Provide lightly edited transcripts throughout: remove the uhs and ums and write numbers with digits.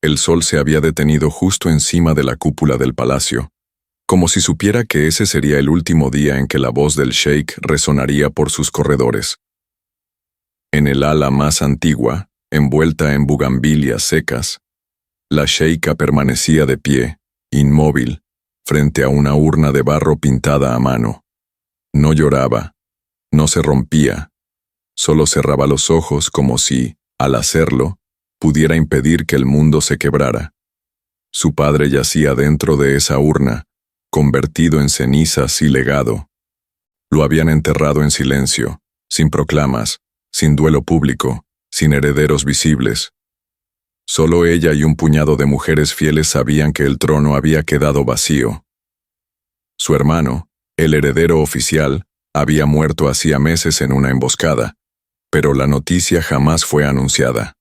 El sol se había detenido justo encima de la cúpula del palacio, como si supiera que ese sería el último día en que la voz del sheik resonaría por sus corredores. En el ala más antigua, envuelta en bugambilias secas, la sheika permanecía de pie, inmóvil, frente a una urna de barro pintada a mano. No lloraba, no se rompía, solo cerraba los ojos como si, al hacerlo, pudiera impedir que el mundo se quebrara. Su padre yacía dentro de esa urna, convertido en cenizas y legado. Lo habían enterrado en silencio, sin proclamas, sin duelo público, sin herederos visibles. Solo ella y un puñado de mujeres fieles sabían que el trono había quedado vacío. Su hermano, el heredero oficial, había muerto hacía meses en una emboscada, pero la noticia jamás fue anunciada.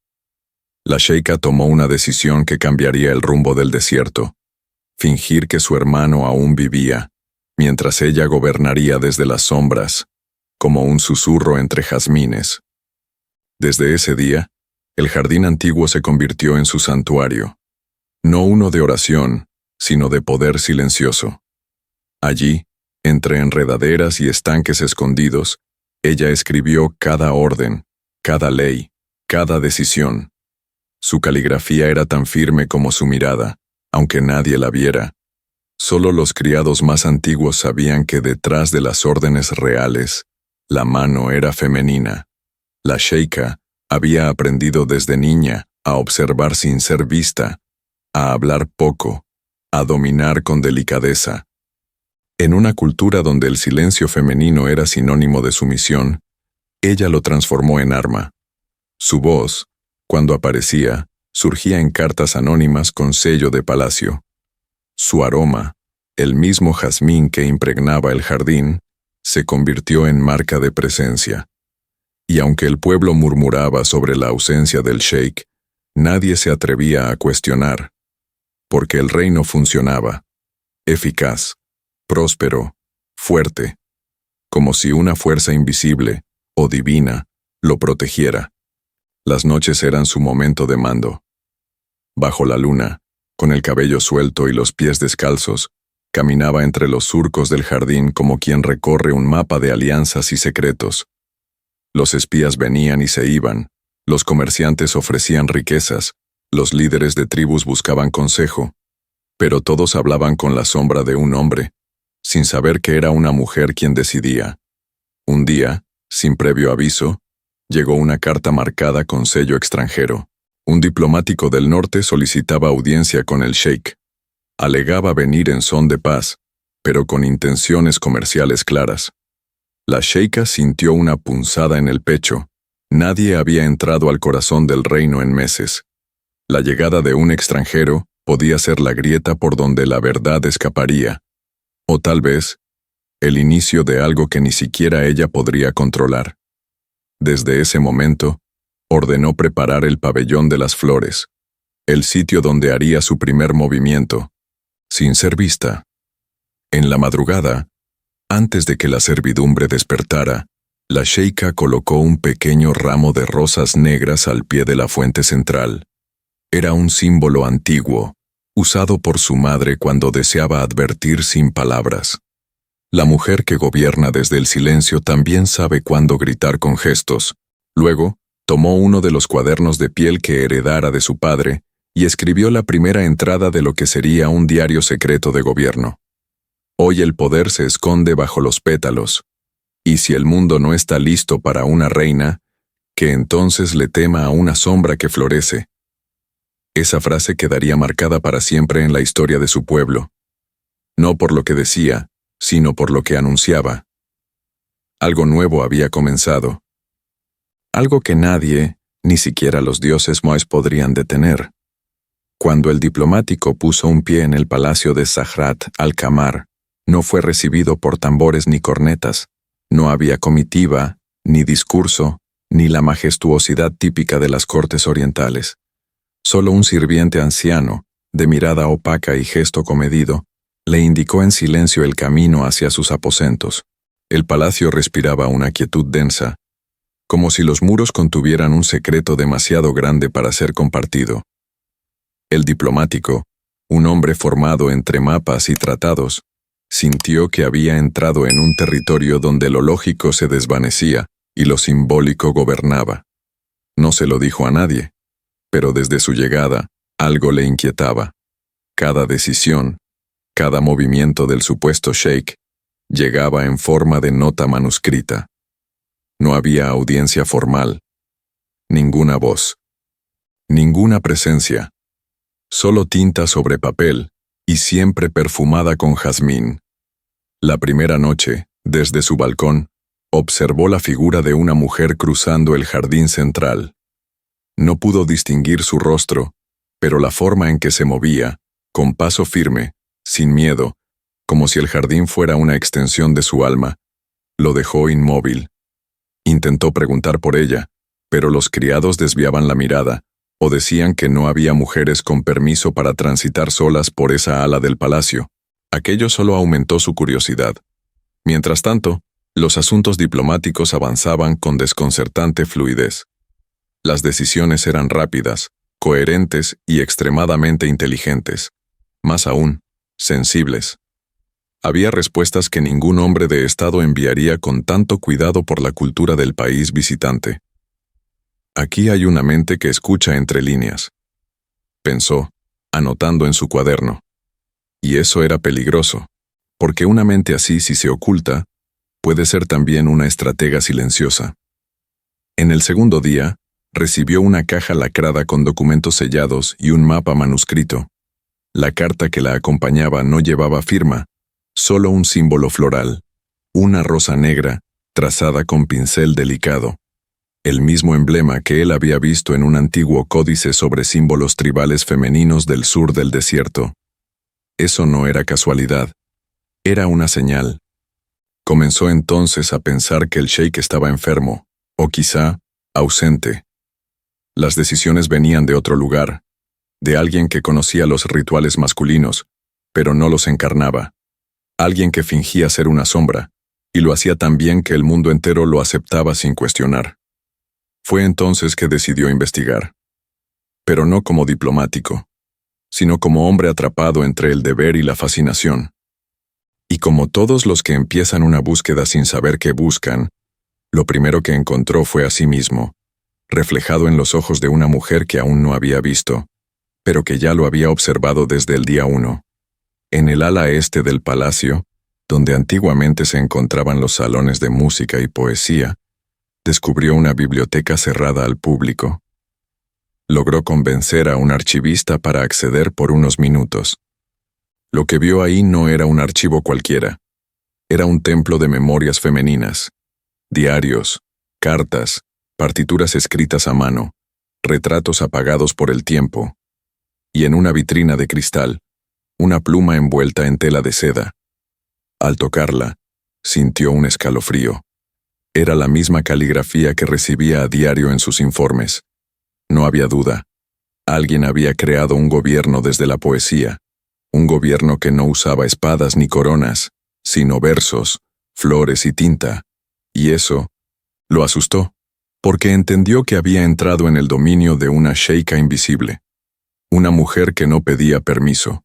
La sheika tomó una decisión que cambiaría el rumbo del desierto: fingir que su hermano aún vivía, mientras ella gobernaría desde las sombras, como un susurro entre jazmines. Desde ese día, el jardín antiguo se convirtió en su santuario, no uno de oración, sino de poder silencioso. Allí, entre enredaderas y estanques escondidos, ella escribió cada orden, cada ley, cada decisión. Su caligrafía era tan firme como su mirada, aunque nadie la viera. Solo los criados más antiguos sabían que detrás de las órdenes reales, la mano era femenina. La sheika había aprendido desde niña a observar sin ser vista, a hablar poco, a dominar con delicadeza. En una cultura donde el silencio femenino era sinónimo de sumisión, ella lo transformó en arma. Su voz, cuando aparecía, surgía en cartas anónimas con sello de palacio. Su aroma, el mismo jazmín que impregnaba el jardín, se convirtió en marca de presencia. Y aunque el pueblo murmuraba sobre la ausencia del sheik, nadie se atrevía a cuestionar, porque el reino funcionaba, eficaz, próspero, fuerte, como si una fuerza invisible, o divina, lo protegiera. Las noches eran su momento de mando. Bajo la luna, con el cabello suelto y los pies descalzos, caminaba entre los surcos del jardín como quien recorre un mapa de alianzas y secretos. Los espías venían y se iban, los comerciantes ofrecían riquezas, los líderes de tribus buscaban consejo, pero todos hablaban con la sombra de un hombre, sin saber que era una mujer quien decidía. Un día, sin previo aviso, llegó una carta marcada con sello extranjero. Un diplomático del norte solicitaba audiencia con el sheik. Alegaba venir en son de paz, pero con intenciones comerciales claras. La sheika sintió una punzada en el pecho. Nadie había entrado al corazón del reino en meses. La llegada de un extranjero podía ser la grieta por donde la verdad escaparía. O tal vez, el inicio de algo que ni siquiera ella podría controlar. Desde ese momento, ordenó preparar el pabellón de las flores, el sitio donde haría su primer movimiento, sin ser vista. En la madrugada, antes de que la servidumbre despertara, la sheika colocó un pequeño ramo de rosas negras al pie de la fuente central. Era un símbolo antiguo, usado por su madre cuando deseaba advertir sin palabras. La mujer que gobierna desde el silencio también sabe cuándo gritar con gestos. Luego, tomó uno de los cuadernos de piel que heredara de su padre y escribió la primera entrada de lo que sería un diario secreto de gobierno. Hoy el poder se esconde bajo los pétalos, y si el mundo no está listo para una reina, que entonces le tema a una sombra que florece. Esa frase quedaría marcada para siempre en la historia de su pueblo. No por lo que decía, sino por lo que anunciaba. Algo nuevo había comenzado. Algo que nadie, ni siquiera los dioses moes podrían detener. Cuando el diplomático puso un pie en el palacio de Zahrat al-Kamar, no fue recibido por tambores ni cornetas. No había comitiva, ni discurso, ni la majestuosidad típica de las cortes orientales. Solo un sirviente anciano, de mirada opaca y gesto comedido, le indicó en silencio el camino hacia sus aposentos. El palacio respiraba una quietud densa, como si los muros contuvieran un secreto demasiado grande para ser compartido. El diplomático, un hombre formado entre mapas y tratados, sintió que había entrado en un territorio donde lo lógico se desvanecía y lo simbólico gobernaba. No se lo dijo a nadie, pero desde su llegada, algo le inquietaba. Cada decisión, cada movimiento del supuesto sheik, llegaba en forma de nota manuscrita. No había audiencia formal, ninguna voz, ninguna presencia, solo tinta sobre papel y siempre perfumada con jazmín. La primera noche, desde su balcón, observó la figura de una mujer cruzando el jardín central. No pudo distinguir su rostro, pero la forma en que se movía, con paso firme, sin miedo, como si el jardín fuera una extensión de su alma, lo dejó inmóvil. Intentó preguntar por ella, pero los criados desviaban la mirada, o decían que no había mujeres con permiso para transitar solas por esa ala del palacio. Aquello solo aumentó su curiosidad. Mientras tanto, los asuntos diplomáticos avanzaban con desconcertante fluidez. Las decisiones eran rápidas, coherentes y extremadamente inteligentes. Más aún, sensibles. Había respuestas que ningún hombre de Estado enviaría con tanto cuidado por la cultura del país visitante. Aquí hay una mente que escucha entre líneas, pensó, anotando en su cuaderno. Y eso era peligroso, porque una mente así, si se oculta, puede ser también una estratega silenciosa. En el segundo día, recibió una caja lacrada con documentos sellados y un mapa manuscrito. La carta que la acompañaba no llevaba firma, solo un símbolo floral, una rosa negra, trazada con pincel delicado. El mismo emblema que él había visto en un antiguo códice sobre símbolos tribales femeninos del sur del desierto. Eso no era casualidad, era una señal. Comenzó entonces a pensar que el sheik estaba enfermo, o quizá, ausente. Las decisiones venían de otro lugar, de alguien que conocía los rituales masculinos, pero no los encarnaba. Alguien que fingía ser una sombra, y lo hacía tan bien que el mundo entero lo aceptaba sin cuestionar. Fue entonces que decidió investigar. Pero no como diplomático, sino como hombre atrapado entre el deber y la fascinación. Y como todos los que empiezan una búsqueda sin saber qué buscan, lo primero que encontró fue a sí mismo, reflejado en los ojos de una mujer que aún no había visto, pero que ya lo había observado desde el día 1. En el ala este del palacio, donde antiguamente se encontraban los salones de música y poesía, descubrió una biblioteca cerrada al público. Logró convencer a un archivista para acceder por unos minutos. Lo que vio ahí no era un archivo cualquiera. Era un templo de memorias femeninas, diarios, cartas, partituras escritas a mano, retratos apagados por el tiempo, y en una vitrina de cristal, una pluma envuelta en tela de seda. Al tocarla, sintió un escalofrío. Era la misma caligrafía que recibía a diario en sus informes. No había duda. Alguien había creado un gobierno desde la poesía, un gobierno que no usaba espadas ni coronas, sino versos, flores y tinta. Y eso lo asustó, porque entendió que había entrado en el dominio de una sheika invisible, una mujer que no pedía permiso,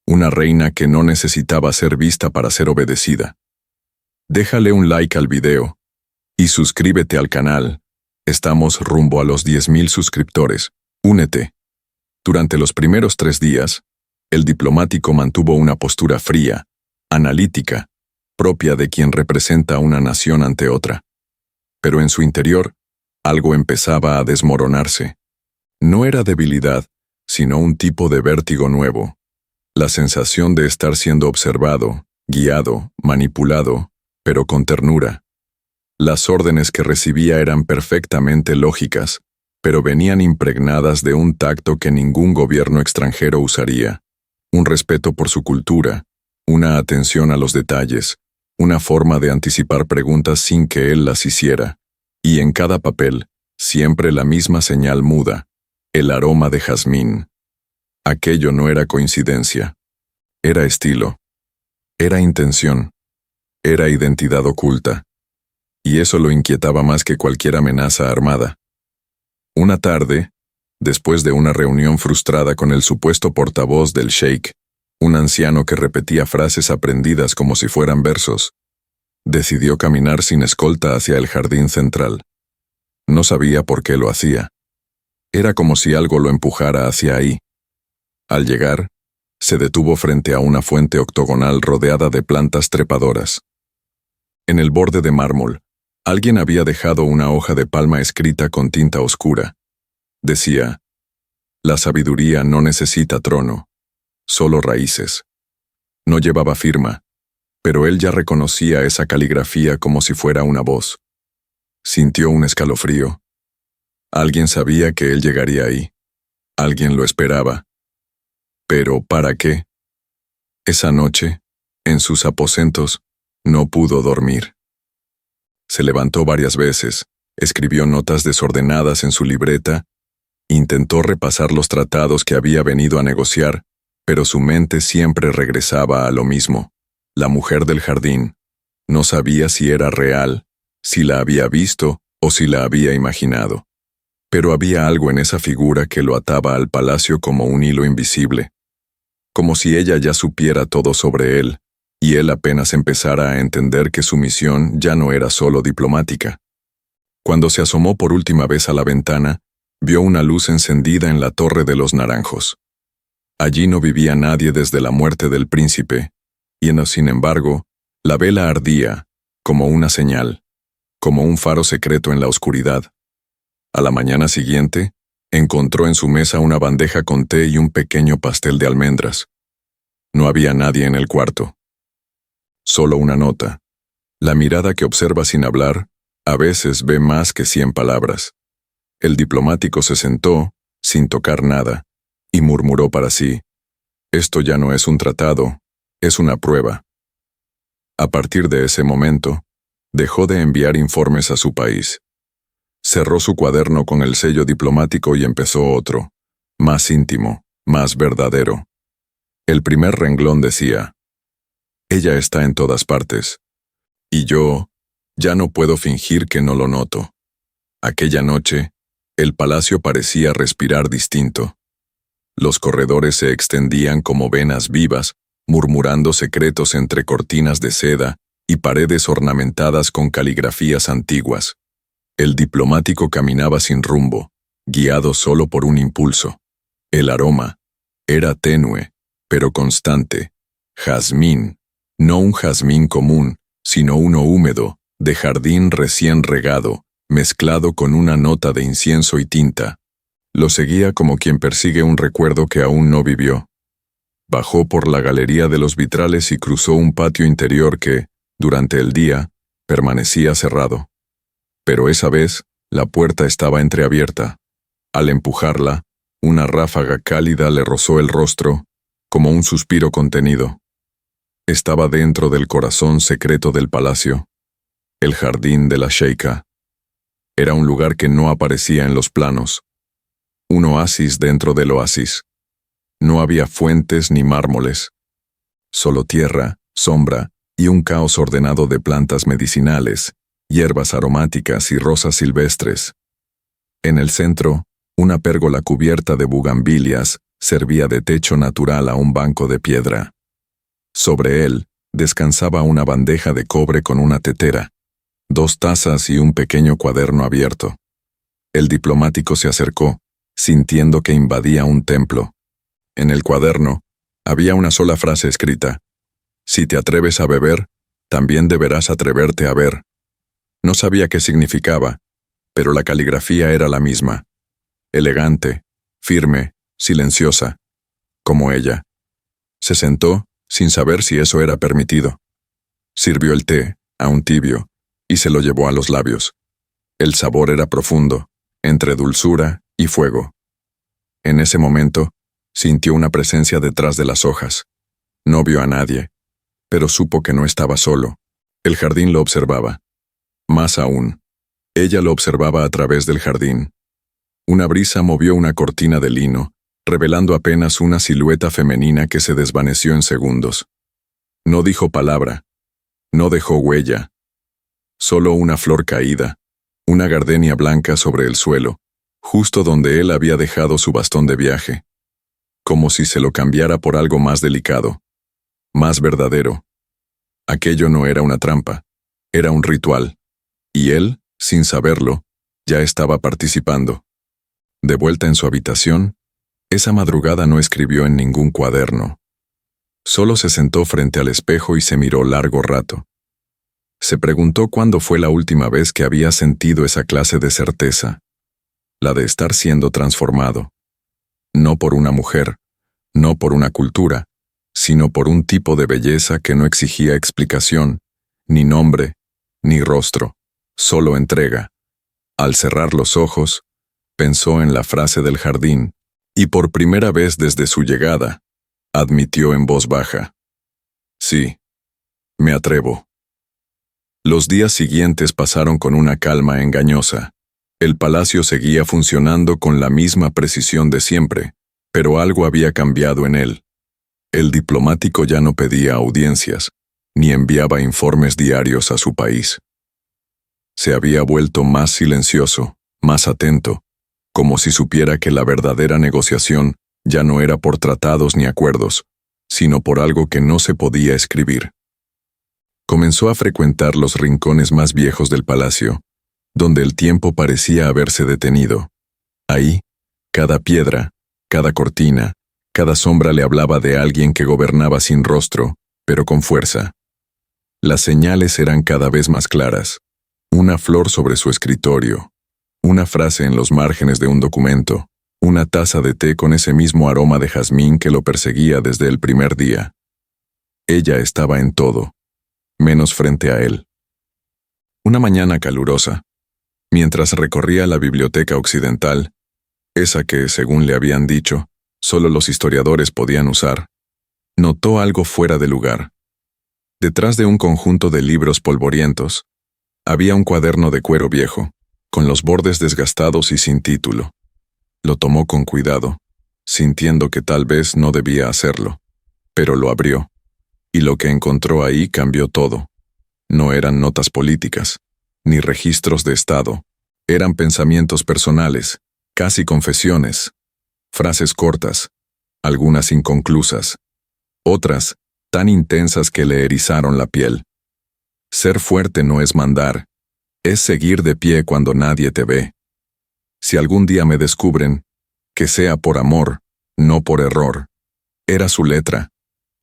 una reina que no necesitaba ser vista para ser obedecida. Déjale un like al video y suscríbete al canal. Estamos rumbo a los 10.000 suscriptores. Únete. Durante los primeros 3 días, el diplomático mantuvo una postura fría, analítica, propia de quien representa a una nación ante otra. Pero en su interior, algo empezaba a desmoronarse. No era debilidad, sino un tipo de vértigo nuevo. La sensación de estar siendo observado, guiado, manipulado, pero con ternura. Las órdenes que recibía eran perfectamente lógicas, pero venían impregnadas de un tacto que ningún gobierno extranjero usaría. Un respeto por su cultura, una atención a los detalles, una forma de anticipar preguntas sin que él las hiciera. Y en cada papel, siempre la misma señal muda, el aroma de jazmín. Aquello no era coincidencia. Era estilo. Era intención. Era identidad oculta. Y eso lo inquietaba más que cualquier amenaza armada. Una tarde, Después de una reunión frustrada con el supuesto portavoz del sheik, un anciano que repetía frases aprendidas como si fueran versos, decidió caminar sin escolta hacia el jardín central. No sabía por qué lo hacía. Era como si algo lo empujara hacia ahí. Al llegar, se detuvo frente a una fuente octogonal rodeada de plantas trepadoras. En el borde de mármol, alguien había dejado una hoja de palma escrita con tinta oscura. Decía: «La sabiduría no necesita trono, solo raíces». No llevaba firma, pero él ya reconocía esa caligrafía como si fuera una voz. Sintió un escalofrío. Alguien sabía que él llegaría ahí. Alguien lo esperaba. ¿Pero para qué? Esa noche, en sus aposentos, no pudo dormir. Se levantó varias veces, escribió notas desordenadas en su libreta, intentó repasar los tratados que había venido a negociar, pero su mente siempre regresaba a lo mismo. La mujer del jardín. No sabía si era real, si la había visto o si la había imaginado. Pero había algo en esa figura que lo ataba al palacio como un hilo invisible. Como si ella ya supiera todo sobre él, y él apenas empezara a entender que su misión ya no era solo diplomática. Cuando se asomó por última vez a la ventana, vio una luz encendida en la Torre de los Naranjos. Allí no vivía nadie desde la muerte del príncipe, y sin embargo, la vela ardía, como una señal, como un faro secreto en la oscuridad. A la mañana siguiente, encontró en su mesa una bandeja con té y un pequeño pastel de almendras. No había nadie en el cuarto. Solo una nota. La mirada que observa sin hablar, a veces ve más que 100 palabras. El diplomático se sentó, sin tocar nada, y murmuró para sí: «Esto ya no es un tratado, es una prueba». A partir de ese momento, dejó de enviar informes a su país. Cerró su cuaderno con el sello diplomático y empezó otro, más íntimo, más verdadero. El primer renglón decía: «Ella está en todas partes. Y yo ya no puedo fingir que no lo noto». Aquella noche, el palacio parecía respirar distinto. Los corredores se extendían como venas vivas, murmurando secretos entre cortinas de seda y paredes ornamentadas con caligrafías antiguas. El diplomático caminaba sin rumbo, guiado solo por un impulso. El aroma era tenue, pero constante. Jazmín, no un jazmín común, sino uno húmedo, de jardín recién regado, mezclado con una nota de incienso y tinta. Lo seguía como quien persigue un recuerdo que aún no vivió. Bajó por la galería de los vitrales y cruzó un patio interior que, durante el día, permanecía cerrado. Pero esa vez, la puerta estaba entreabierta. Al empujarla, una ráfaga cálida le rozó el rostro, como un suspiro contenido. Estaba dentro del corazón secreto del palacio, el jardín de la sheika. Era un lugar que no aparecía en los planos. Un oasis dentro del oasis. No había fuentes ni mármoles. Solo tierra, sombra y un caos ordenado de plantas medicinales, hierbas aromáticas y rosas silvestres. En el centro, una pérgola cubierta de bugambilias servía de techo natural a un banco de piedra. Sobre él descansaba una bandeja de cobre con una tetera, 2 tazas y un pequeño cuaderno abierto. El diplomático se acercó, sintiendo que invadía un templo. En el cuaderno había una sola frase escrita: «Si te atreves a beber, también deberás atreverte a ver». No sabía qué significaba, pero la caligrafía era la misma. Elegante, firme, silenciosa, como ella. Se sentó, sin saber si eso era permitido. Sirvió el té, aún tibio, y se lo llevó a los labios. El sabor era profundo, entre dulzura y fuego. En ese momento, sintió una presencia detrás de las hojas. No vio a nadie, pero supo que no estaba solo. El jardín lo observaba. Más aún, ella lo observaba a través del jardín. Una brisa movió una cortina de lino, revelando apenas una silueta femenina que se desvaneció en segundos. No dijo palabra, no dejó huella. Solo una flor caída, una gardenia blanca sobre el suelo, justo donde él había dejado su bastón de viaje, como si se lo cambiara por algo más delicado, más verdadero. Aquello no era una trampa, era un ritual, y él, sin saberlo, ya estaba participando. De vuelta en su habitación, esa madrugada no escribió en ningún cuaderno. Solo se sentó frente al espejo y se miró largo rato. Se preguntó cuándo fue la última vez que había sentido esa clase de certeza, la de estar siendo transformado. No por una mujer, no por una cultura, sino por un tipo de belleza que no exigía explicación, ni nombre, ni rostro, solo entrega. Al cerrar los ojos, pensó en la frase del jardín, y por primera vez desde su llegada, admitió en voz baja: sí, me atrevo. Los días siguientes pasaron con una calma engañosa. El palacio seguía funcionando con la misma precisión de siempre, pero algo había cambiado en él. El diplomático ya no pedía audiencias, ni enviaba informes diarios a su país. Se había vuelto más silencioso, más atento, como si supiera que la verdadera negociación ya no era por tratados ni acuerdos, sino por algo que no se podía escribir. Comenzó a frecuentar los rincones más viejos del palacio, donde el tiempo parecía haberse detenido. Ahí, cada piedra, cada cortina, cada sombra le hablaba de alguien que gobernaba sin rostro, pero con fuerza. Las señales eran cada vez más claras. Una flor sobre su escritorio, una frase en los márgenes de un documento, una taza de té con ese mismo aroma de jazmín que lo perseguía desde el primer día. Ella estaba en todo, menos frente a él. Una mañana calurosa, mientras recorría la biblioteca occidental, esa que, según le habían dicho, solo los historiadores podían usar, notó algo fuera de lugar. Detrás de un conjunto de libros polvorientos, había un cuaderno de cuero viejo, con los bordes desgastados y sin título. Lo tomó con cuidado, sintiendo que tal vez no debía hacerlo, pero lo abrió, y lo que encontró ahí cambió todo. No eran notas políticas, ni registros de estado, eran pensamientos personales, casi confesiones, frases cortas, algunas inconclusas, otras tan intensas que le erizaron la piel. Ser fuerte no es mandar, es seguir de pie cuando nadie te ve. Si algún día me descubren, que sea por amor, no por error. Era su letra,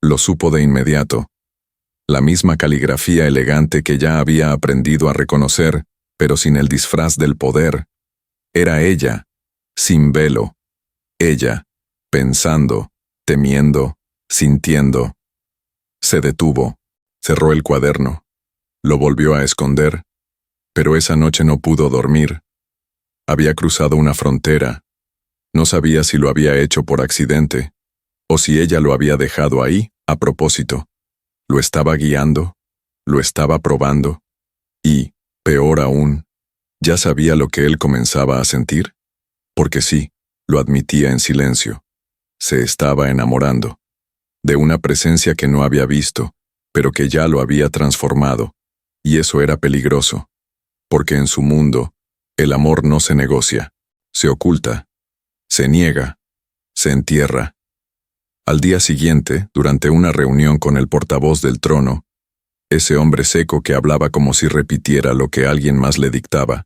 lo supo de inmediato. La misma caligrafía elegante que ya había aprendido a reconocer, pero sin el disfraz del poder. Era ella, sin velo. Ella, pensando, temiendo, sintiendo. Se detuvo, cerró el cuaderno. Lo volvió a esconder, pero esa noche no pudo dormir. Había cruzado una frontera. No sabía si lo había hecho por accidente, o si ella lo había dejado ahí, a propósito. Lo estaba guiando, lo estaba probando, y, peor aún, ya sabía lo que él comenzaba a sentir, porque sí, lo admitía en silencio. Se estaba enamorando, de una presencia que no había visto, pero que ya lo había transformado. Y eso era peligroso, porque en su mundo, el amor no se negocia, se oculta, se niega, se entierra. Al día siguiente, durante una reunión con el portavoz del trono, ese hombre seco que hablaba como si repitiera lo que alguien más le dictaba,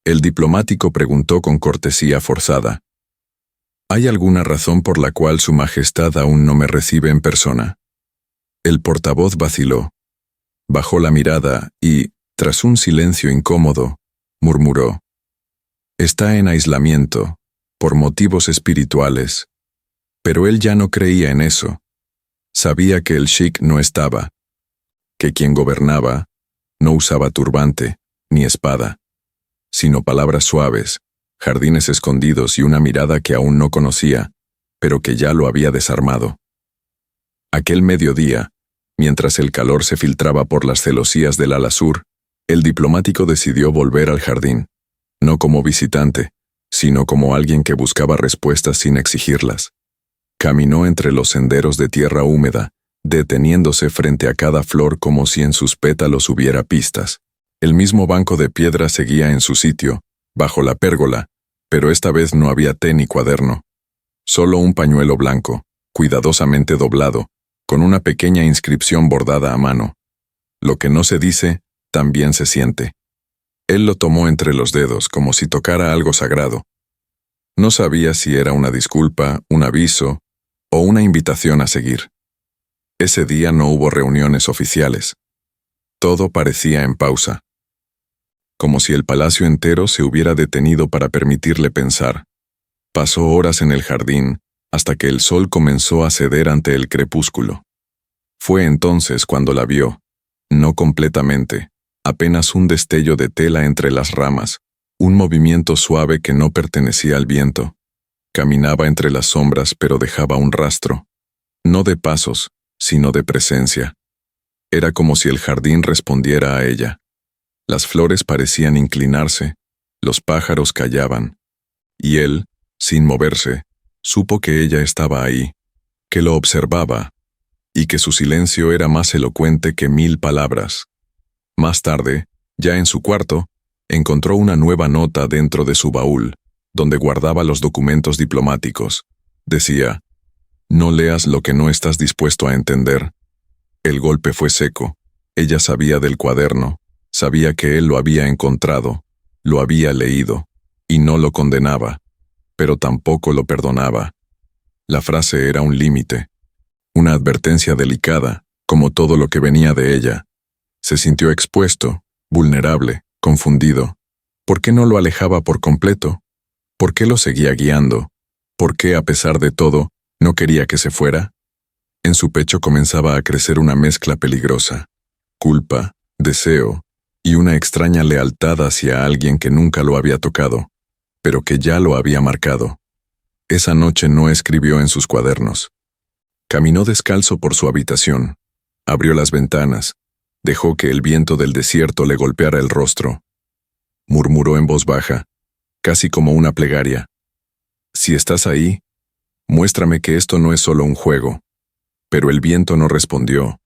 el diplomático preguntó con cortesía forzada: ¿hay alguna razón por la cual Su Majestad aún no me recibe en persona? El portavoz vaciló. Bajó la mirada y, tras un silencio incómodo, murmuró: está en aislamiento, por motivos espirituales. Pero él ya no creía en eso. Sabía que el sheik no estaba, que quien gobernaba no usaba turbante ni espada, sino palabras suaves, jardines escondidos y una mirada que aún no conocía, pero que ya lo había desarmado. Aquel mediodía, mientras el calor se filtraba por las celosías del ala sur, el diplomático decidió volver al jardín, no como visitante, sino como alguien que buscaba respuestas sin exigirlas. Caminó entre los senderos de tierra húmeda, deteniéndose frente a cada flor como si en sus pétalos hubiera pistas. El mismo banco de piedra seguía en su sitio, bajo la pérgola, Pero esta vez no había té ni cuaderno. Solo un pañuelo blanco, cuidadosamente doblado, con una pequeña inscripción bordada a mano. Lo que no se dice, también se siente. Él lo tomó entre los dedos, como si tocara algo sagrado. No sabía si era una disculpa, un aviso o una invitación a seguir. Ese día no hubo reuniones oficiales. Todo parecía en pausa. Como si el palacio entero se hubiera detenido para permitirle pensar. Pasó horas en el jardín, hasta que el sol comenzó a ceder ante el crepúsculo. Fue entonces cuando la vio, no completamente, apenas un destello de tela entre las ramas, un movimiento suave que no pertenecía al viento. Caminaba entre las sombras, pero dejaba un rastro, no de pasos, sino de presencia. Era como si el jardín respondiera a ella. Las flores parecían inclinarse, los pájaros callaban, y él, sin moverse, supo que ella estaba ahí, que lo observaba, y que su silencio era más elocuente que 1000 palabras. Más tarde, ya en su cuarto, encontró una nueva nota dentro de su baúl, donde guardaba los documentos diplomáticos. Decía: «No leas lo que no estás dispuesto a entender». El golpe fue seco. Ella sabía del cuaderno, sabía que él lo había encontrado, lo había leído, y no lo condenaba, pero tampoco lo perdonaba. La frase era un límite, una advertencia delicada, como todo lo que venía de ella. Se sintió expuesto, vulnerable, confundido. ¿Por qué no lo alejaba por completo? ¿Por qué lo seguía guiando? ¿Por qué, a pesar de todo, no quería que se fuera? En su pecho comenzaba a crecer una mezcla peligrosa: culpa, deseo y una extraña lealtad hacia alguien que nunca lo había tocado, pero que ya lo había marcado. Esa noche no escribió en sus cuadernos. Caminó descalzo por su habitación, abrió las ventanas, dejó que el viento del desierto le golpeara el rostro. Murmuró en voz baja, casi como una plegaria: «Si estás ahí, muéstrame que esto no es solo un juego». Pero el viento no respondió,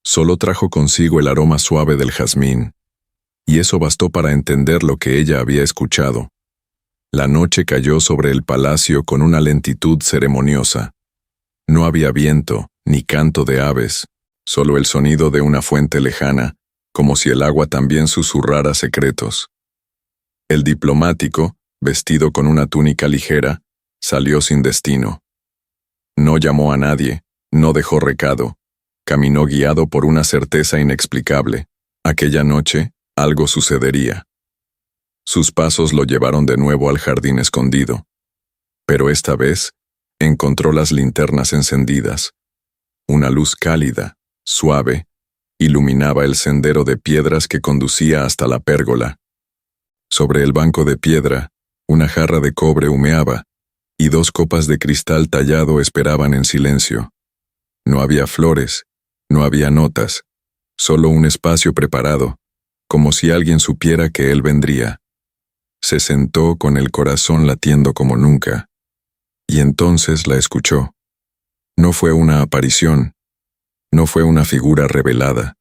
solo trajo consigo el aroma suave del jazmín, y eso bastó para entender lo que ella había escuchado. La noche cayó sobre el palacio con una lentitud ceremoniosa. No había viento, ni canto de aves, solo el sonido de una fuente lejana, como si el agua también susurrara secretos. El diplomático, vestido con una túnica ligera, salió sin destino. No llamó a nadie, no dejó recado, caminó guiado por una certeza inexplicable. Aquella noche, algo sucedería. Sus pasos lo llevaron de nuevo al jardín escondido. Pero esta vez, encontró las linternas encendidas. Una luz cálida, suave, iluminaba el sendero de piedras que conducía hasta la pérgola. Sobre el banco de piedra, una jarra de cobre humeaba, y 2 copas de cristal tallado esperaban en silencio. No había flores, no había notas, solo un espacio preparado, como si alguien supiera que él vendría. Se sentó con el corazón latiendo como nunca, y entonces la escuchó. No fue una aparición, no fue una figura revelada,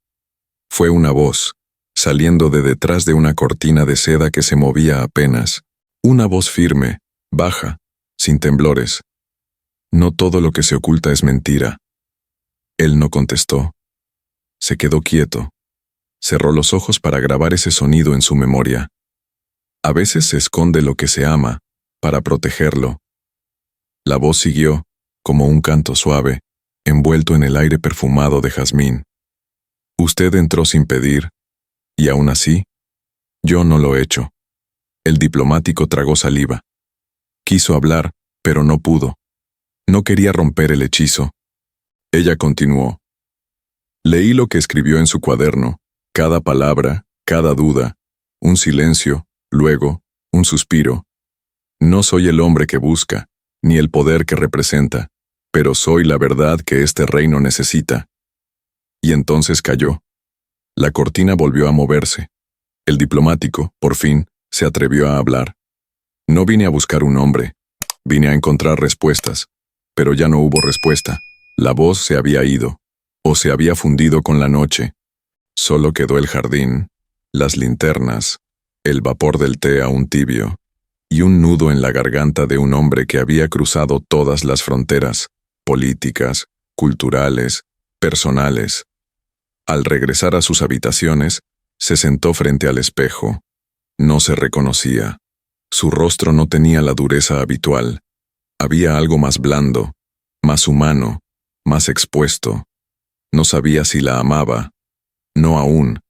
fue una voz, saliendo de detrás de una cortina de seda que se movía apenas, una voz firme, baja, sin temblores. No todo lo que se oculta es mentira. Él no contestó. Se quedó quieto. Cerró los ojos para grabar ese sonido en su memoria. A veces se esconde lo que se ama, para protegerlo. La voz siguió, como un canto suave, envuelto en el aire perfumado de jazmín. Usted entró sin pedir, y aún así, yo no lo he hecho. El diplomático tragó saliva. Quiso hablar, pero no pudo. No quería romper el hechizo. Ella continuó. Leí lo que escribió en su cuaderno, cada palabra, cada duda, un silencio, luego, un suspiro. No soy el hombre que busca, ni el poder que representa, pero soy la verdad que este reino necesita. Y entonces cayó. La cortina volvió a moverse. El diplomático, por fin, se atrevió a hablar. No vine a buscar un hombre. Vine a encontrar respuestas. Pero ya no hubo respuesta. La voz se había ido, o se había fundido con la noche. Solo quedó el jardín, las linternas, el vapor del té aún tibio. y un nudo en la garganta de un hombre que había cruzado todas las fronteras, políticas, culturales, personales. Al regresar a sus habitaciones, se sentó frente al espejo. No se reconocía. Su rostro no tenía la dureza habitual. Había algo más blando, más humano, más expuesto. No sabía si la amaba. No aún,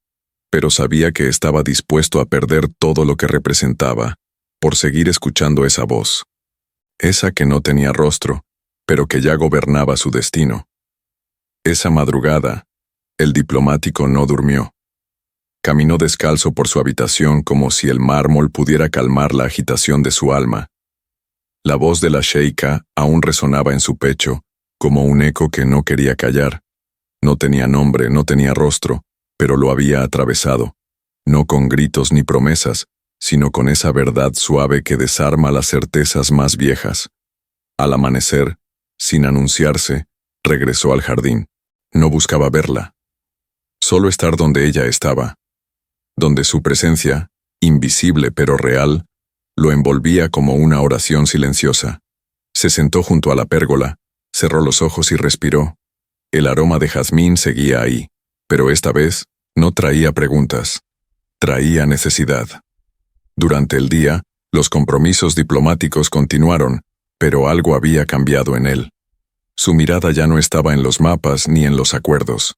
pero sabía que estaba dispuesto a perder todo lo que representaba, por seguir escuchando esa voz. Esa que no tenía rostro, pero que ya gobernaba su destino. Esa madrugada, el diplomático no durmió. Caminó descalzo por su habitación como si el mármol pudiera calmar la agitación de su alma. La voz de la sheika aún resonaba en su pecho, como un eco que no quería callar. No tenía nombre, no tenía rostro, pero lo había atravesado, no con gritos ni promesas, sino con esa verdad suave que desarma las certezas más viejas. Al amanecer, sin anunciarse, regresó al jardín. No buscaba verla. Solo estar donde ella estaba, donde su presencia, invisible pero real, lo envolvía como una oración silenciosa. Se sentó junto a la pérgola, cerró los ojos y respiró. El aroma de jazmín seguía ahí, pero esta vez no traía preguntas, traía necesidad. Durante el día, los compromisos diplomáticos continuaron, pero algo había cambiado en él. Su mirada ya no estaba en los mapas ni en los acuerdos.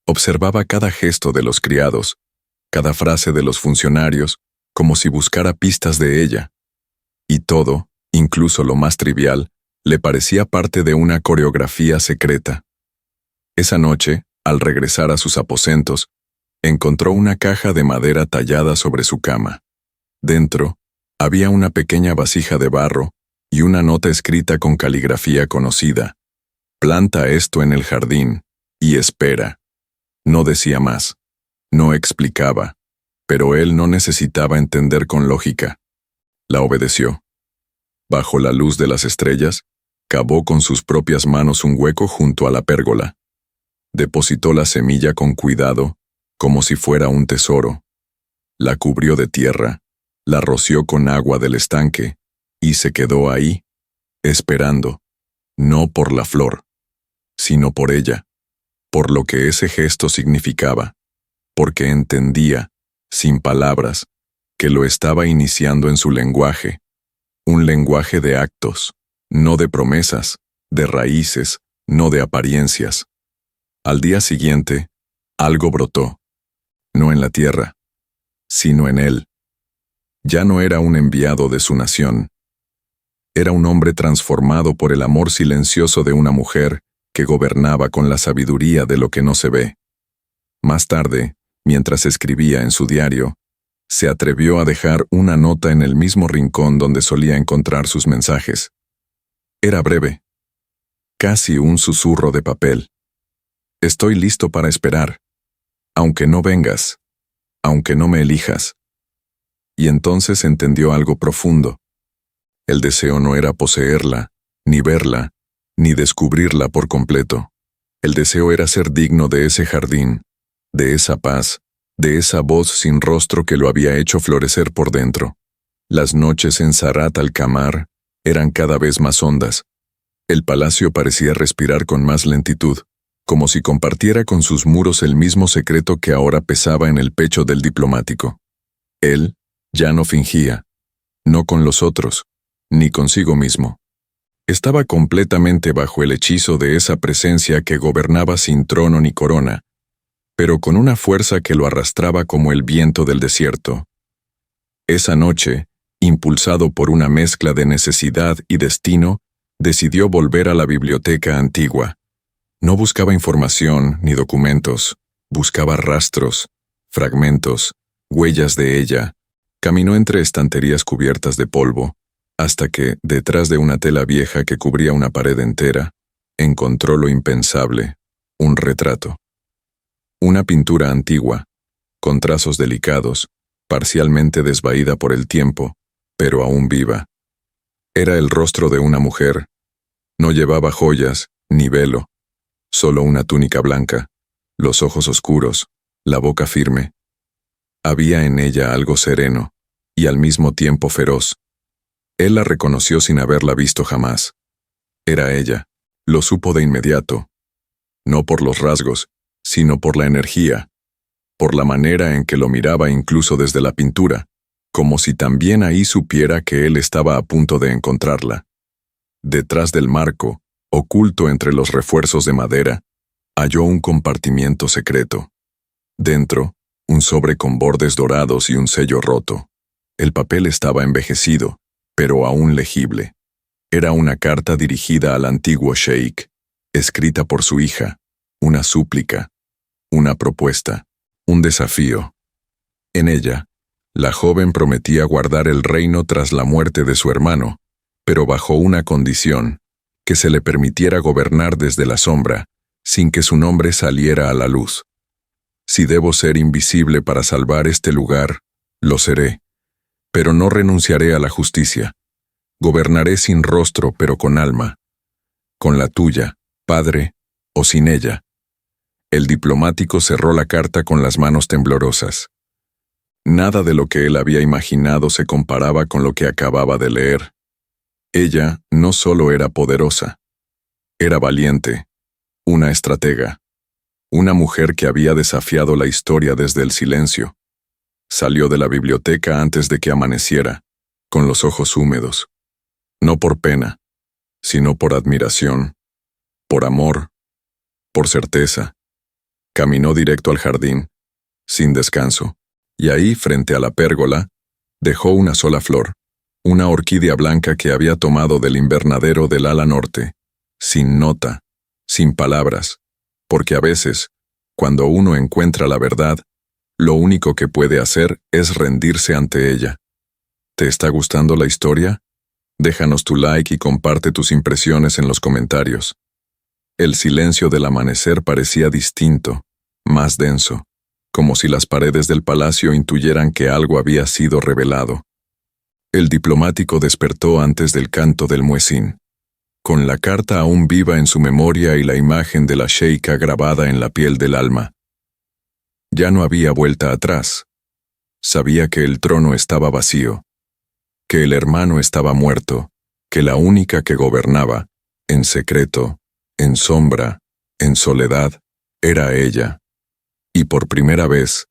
Observaba cada gesto de los criados, cada frase de los funcionarios, como si buscara pistas de ella. Y todo, incluso lo más trivial, le parecía parte de una coreografía secreta. Esa noche, al regresar a sus aposentos, encontró una caja de madera tallada sobre su cama. Dentro, había una pequeña vasija de barro y una nota escrita con caligrafía conocida. Planta esto en el jardín, y espera. No decía más. No explicaba, pero él no necesitaba entender con lógica. La obedeció. Bajo la luz de las estrellas, cavó con sus propias manos un hueco junto a la pérgola. Depositó la semilla con cuidado, como si fuera un tesoro. La cubrió de tierra, la roció con agua del estanque, y se quedó ahí, esperando, no por la flor, sino por ella, por lo que ese gesto significaba, porque entendía, sin palabras, que lo estaba iniciando en su lenguaje, un lenguaje de actos, no de promesas, de raíces, no de apariencias. Al día siguiente, algo brotó, no en la tierra, sino en él. Ya no era un enviado de su nación. Era un hombre transformado por el amor silencioso de una mujer que gobernaba con la sabiduría de lo que no se ve. Más tarde, mientras escribía en su diario, se atrevió a dejar una nota en el mismo rincón donde solía encontrar sus mensajes. Era breve, casi un susurro de papel. Estoy listo para esperar, aunque no vengas, aunque no me elijas. Y entonces entendió algo profundo. El deseo no era poseerla, ni verla, ni descubrirla por completo. El deseo era ser digno de ese jardín, de esa paz, de esa voz sin rostro que lo había hecho florecer por dentro. Las noches en Zarat al-Kamar eran cada vez más hondas. El palacio parecía respirar con más lentitud, como si compartiera con sus muros el mismo secreto que ahora pesaba en el pecho del diplomático. Él ya no fingía, no con los otros, ni consigo mismo. Estaba completamente bajo el hechizo de esa presencia que gobernaba sin trono ni corona, pero con una fuerza que lo arrastraba como el viento del desierto. Esa noche, impulsado por una mezcla de necesidad y destino, decidió volver a la biblioteca antigua. No buscaba información ni documentos, buscaba rastros, fragmentos, huellas de ella. Caminó entre estanterías cubiertas de polvo, hasta que, detrás de una tela vieja que cubría una pared entera, encontró lo impensable, un retrato. Una pintura antigua, con trazos delicados, parcialmente desvaída por el tiempo, pero aún viva. Era el rostro de una mujer. No llevaba joyas, ni velo, solo una túnica blanca, los ojos oscuros, la boca firme. Había en ella algo sereno, y al mismo tiempo feroz, Él la reconoció sin haberla visto jamás. Era ella. Lo supo de inmediato. No por los rasgos, sino por la energía, por la manera en que lo miraba incluso desde la pintura, como si también ahí supiera que él estaba a punto de encontrarla. Detrás del marco, oculto entre los refuerzos de madera, halló un compartimiento secreto. Dentro, un sobre con bordes dorados y un sello roto. El papel estaba envejecido, pero aún legible. Era una carta dirigida al antiguo sheik, escrita por su hija, una súplica, una propuesta, un desafío. En ella, la joven prometía guardar el reino tras la muerte de su hermano, pero bajo una condición, que se le permitiera gobernar desde la sombra, sin que su nombre saliera a la luz. Si debo ser invisible para salvar este lugar, lo seré, pero no renunciaré a la justicia. Gobernaré sin rostro pero con alma, con la tuya, padre, o sin ella. El diplomático cerró la carta con las manos temblorosas. Nada de lo que él había imaginado se comparaba con lo que acababa de leer. Ella no solo era poderosa, era valiente, una estratega, una mujer que había desafiado la historia desde el silencio. Salió de la biblioteca antes de que amaneciera, con los ojos húmedos. No por pena, sino por admiración, por amor, por certeza. Caminó directo al jardín, sin descanso, y ahí, frente a la pérgola, dejó una sola flor, una orquídea blanca que había tomado del invernadero del ala norte, sin nota, sin palabras, porque a veces, cuando uno encuentra la verdad, lo único que puede hacer es rendirse ante ella. ¿Te está gustando la historia? Déjanos tu like y comparte tus impresiones en los comentarios. El silencio del amanecer parecía distinto, más denso, como si las paredes del palacio intuyeran que algo había sido revelado. El diplomático despertó antes del canto del muezín, con la carta aún viva en su memoria y la imagen de la sheika grabada en la piel del alma. Ya no había vuelta atrás. Sabía que el trono estaba vacío, que el hermano estaba muerto, que la única que gobernaba, en secreto, en sombra, en soledad, era ella. Y por primera vez,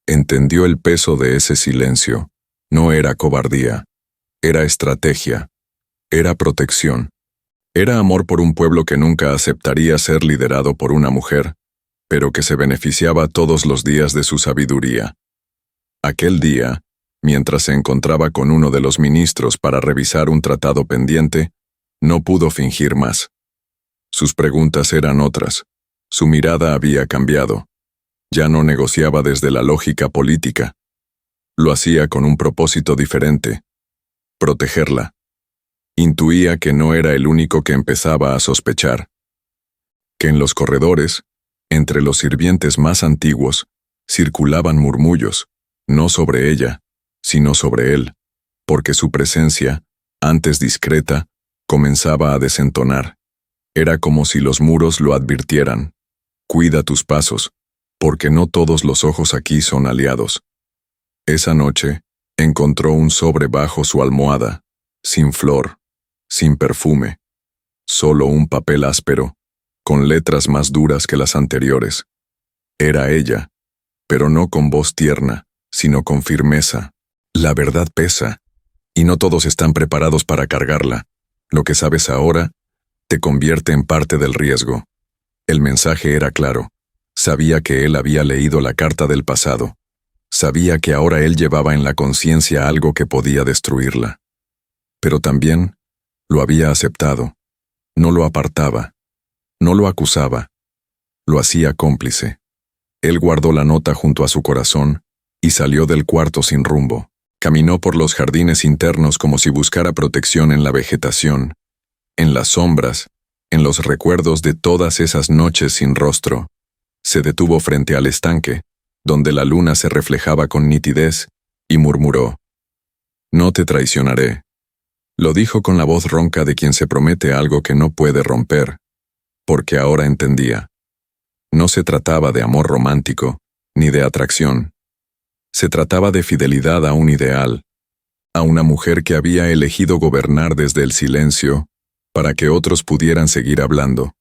entendió el peso de ese silencio. No era cobardía, era estrategia, era protección. Era amor por un pueblo que nunca aceptaría ser liderado por una mujer, pero que se beneficiaba todos los días de su sabiduría. Aquel día, mientras se encontraba con uno de los ministros para revisar un tratado pendiente, no pudo fingir más. Sus preguntas eran otras. Su mirada había cambiado. Ya no negociaba desde la lógica política. Lo hacía con un propósito diferente: protegerla. Intuía que no era el único que empezaba a sospechar. Que en los corredores, entre los sirvientes más antiguos, circulaban murmullos, no sobre ella, sino sobre él, porque su presencia, antes discreta, comenzaba a desentonar. Era como si los muros lo advirtieran: cuida tus pasos, porque no todos los ojos aquí son aliados. Esa noche, encontró un sobre bajo su almohada, sin flor, sin perfume, solo un papel áspero, con letras más duras que las anteriores. Era ella, pero no con voz tierna, sino con firmeza. La verdad pesa, y no todos están preparados para cargarla. Lo que sabes ahora te convierte en parte del riesgo. El mensaje era claro. Sabía que él había leído la carta del pasado. Sabía que ahora él llevaba en la conciencia algo que podía destruirla. Pero también lo había aceptado. No lo apartaba. No lo acusaba. Lo hacía cómplice. Él guardó la nota junto a su corazón y salió del cuarto sin rumbo. Caminó por los jardines internos como si buscara protección en la vegetación, en las sombras, en los recuerdos de todas esas noches sin rostro. Se detuvo frente al estanque, donde la luna se reflejaba con nitidez, y murmuró: «No te traicionaré». Lo dijo con la voz ronca de quien se promete algo que no puede romper, porque ahora entendía. No se trataba de amor romántico, ni de atracción. Se trataba de fidelidad a un ideal, a una mujer que había elegido gobernar desde el silencio para que otros pudieran seguir hablando.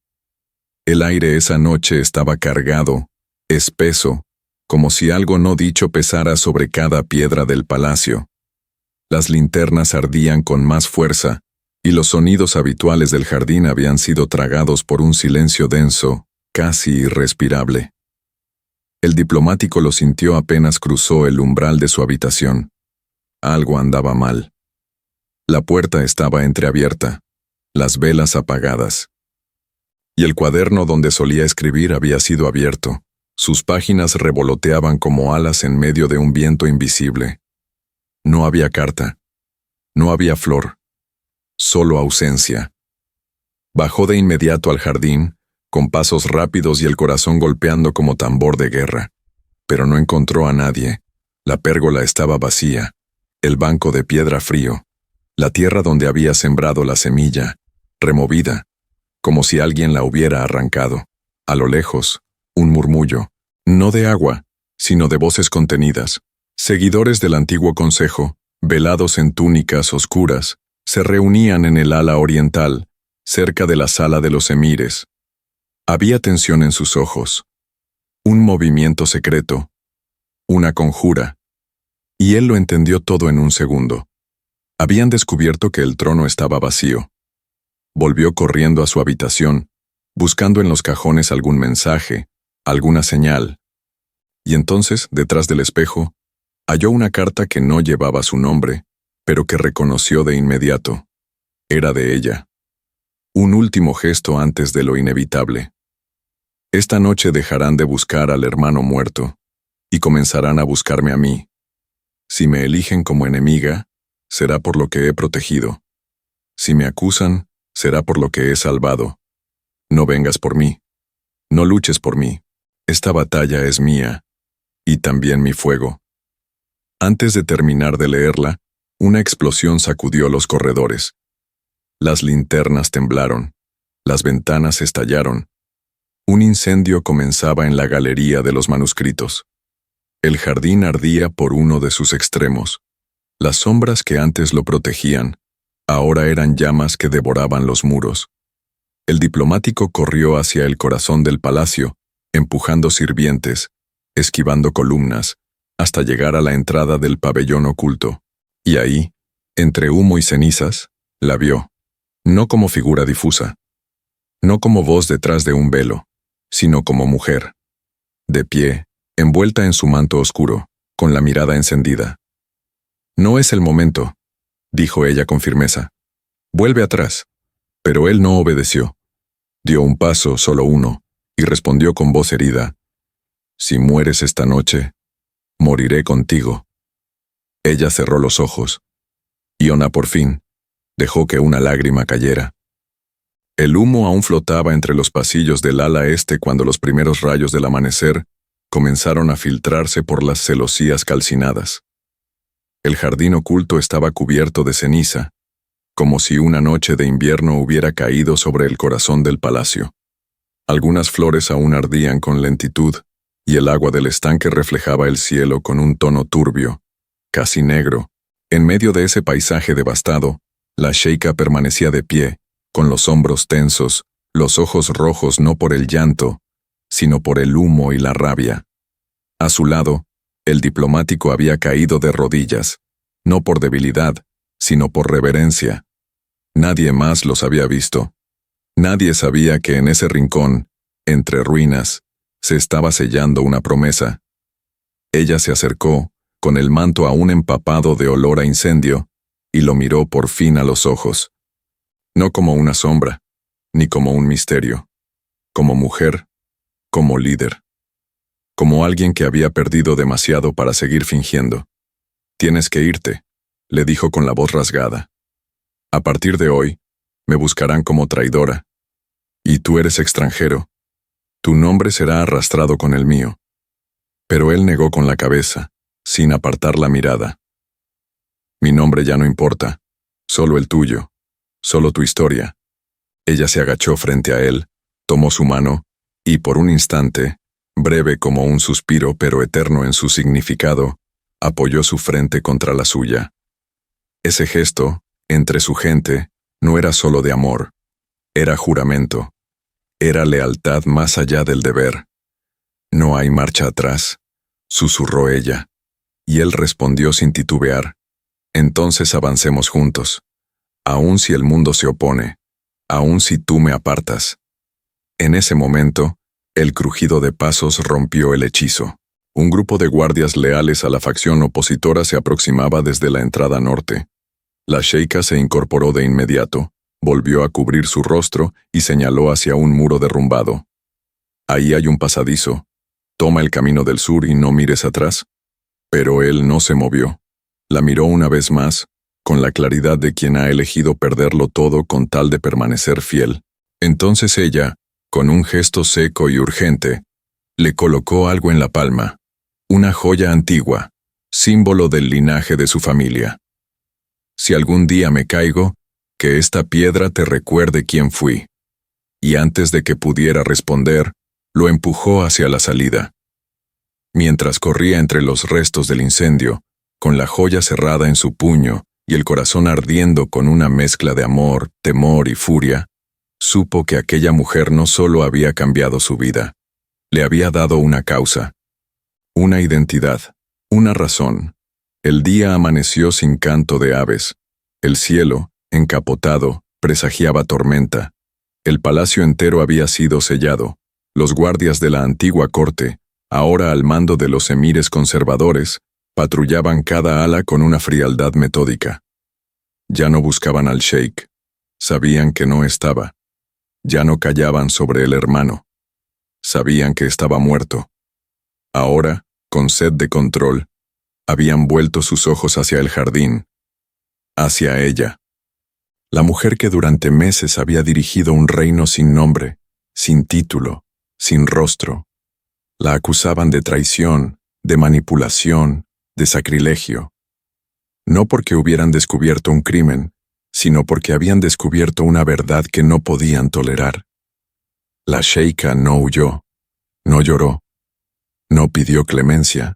El aire esa noche estaba cargado, espeso, como si algo no dicho pesara sobre cada piedra del palacio. Las linternas ardían con más fuerza, y los sonidos habituales del jardín habían sido tragados por un silencio denso, casi irrespirable. El diplomático lo sintió apenas cruzó el umbral de su habitación. Algo andaba mal. La puerta estaba entreabierta, las velas apagadas. Y el cuaderno donde solía escribir había sido abierto. Sus páginas revoloteaban como alas en medio de un viento invisible. No había carta. No había flor. Solo ausencia. Bajó de inmediato al jardín, con pasos rápidos y el corazón golpeando como tambor de guerra. Pero no encontró a nadie. La pérgola estaba vacía. El banco de piedra frío. La tierra donde había sembrado la semilla, removida, como si alguien la hubiera arrancado. A lo lejos, un murmullo, no de agua, sino de voces contenidas. Seguidores del antiguo consejo, velados en túnicas oscuras, se reunían en el ala oriental, cerca de la sala de los emires. Había tensión en sus ojos. Un movimiento secreto. Una conjura. Y él lo entendió todo en un segundo. Habían descubierto que el trono estaba vacío. Volvió corriendo a su habitación, buscando en los cajones algún mensaje, alguna señal. Y entonces, detrás del espejo, halló una carta que no llevaba su nombre, pero que reconoció de inmediato. Era de ella. Un último gesto antes de lo inevitable. Esta noche dejarán de buscar al hermano muerto, y comenzarán a buscarme a mí. Si me eligen como enemiga, será por lo que he protegido. Si me acusan, será por lo que he salvado. No vengas por mí. No luches por mí. Esta batalla es mía, y también mi fuego. Antes de terminar de leerla, una explosión sacudió los corredores. Las linternas temblaron, las ventanas estallaron. Un incendio comenzaba en la galería de los manuscritos. El jardín ardía por uno de sus extremos. Las sombras que antes lo protegían, ahora eran llamas que devoraban los muros. El diplomático corrió hacia el corazón del palacio, empujando sirvientes, esquivando columnas, hasta llegar a la entrada del pabellón oculto. Y ahí, entre humo y cenizas, la vio, no como figura difusa, no como voz detrás de un velo, sino como mujer, de pie, envuelta en su manto oscuro, con la mirada encendida. «No es el momento», dijo ella con firmeza. «Vuelve atrás». Pero él no obedeció. Dio un paso, solo uno, y respondió con voz herida. «Si mueres esta noche, moriré contigo». Ella cerró los ojos. Iona por fin dejó que una lágrima cayera. El humo aún flotaba entre los pasillos del ala este cuando los primeros rayos del amanecer comenzaron a filtrarse por las celosías calcinadas. El jardín oculto estaba cubierto de ceniza, como si una noche de invierno hubiera caído sobre el corazón del palacio. Algunas flores aún ardían con lentitud, y el agua del estanque reflejaba el cielo con un tono turbio, casi negro. En medio de ese paisaje devastado, la sheika permanecía de pie, con los hombros tensos, los ojos rojos no por el llanto, sino por el humo y la rabia. A su lado, el diplomático había caído de rodillas, no por debilidad, sino por reverencia. Nadie más los había visto. Nadie sabía que en ese rincón, entre ruinas, se estaba sellando una promesa. Ella se acercó, con el manto aún empapado de olor a incendio, y lo miró por fin a los ojos. No como una sombra, ni como un misterio. Como mujer, como líder. Como alguien que había perdido demasiado para seguir fingiendo. «Tienes que irte», le dijo con la voz rasgada. «A partir de hoy, me buscarán como traidora. Y tú eres extranjero. Tu nombre será arrastrado con el mío». Pero él negó con la cabeza, sin apartar la mirada. «Mi nombre ya no importa, solo el tuyo, solo tu historia». Ella se agachó frente a él, tomó su mano, y por un instante, breve como un suspiro pero eterno en su significado, apoyó su frente contra la suya. Ese gesto, entre su gente, no era solo de amor, era juramento, era lealtad más allá del deber. No hay marcha atrás, susurró ella, y él respondió sin titubear. Entonces avancemos juntos, aun si el mundo se opone, aun si tú me apartas. En ese momento, el crujido de pasos rompió el hechizo. Un grupo de guardias leales a la facción opositora se aproximaba desde la entrada norte. La sheika se incorporó de inmediato, volvió a cubrir su rostro y señaló hacia un muro derrumbado. Ahí hay un pasadizo. Toma el camino del sur y no mires atrás. Pero él no se movió. La miró una vez más, con la claridad de quien ha elegido perderlo todo con tal de permanecer fiel. Entonces ella, con un gesto seco y urgente, le colocó algo en la palma, una joya antigua, símbolo del linaje de su familia. Si algún día me caigo, que esta piedra te recuerde quién fui. Y antes de que pudiera responder, lo empujó hacia la salida. Mientras corría entre los restos del incendio, con la joya cerrada en su puño y el corazón ardiendo con una mezcla de amor, temor y furia, supo que aquella mujer no solo había cambiado su vida, le había dado una causa, una identidad, una razón. El día amaneció sin canto de aves. El cielo, encapotado, presagiaba tormenta. El palacio entero había sido sellado. Los guardias de la antigua corte, ahora al mando de los emires conservadores, patrullaban cada ala con una frialdad metódica. Ya no buscaban al sheik. Sabían que no estaba. Ya no callaban sobre el hermano. Sabían que estaba muerto. Ahora, con sed de control, habían vuelto sus ojos hacia el jardín, hacia ella. La mujer que durante meses había dirigido un reino sin nombre, sin título, sin rostro. La acusaban de traición, de manipulación, de sacrilegio. No porque hubieran descubierto un crimen, sino porque habían descubierto una verdad que no podían tolerar. La sheika no huyó, no lloró, no pidió clemencia.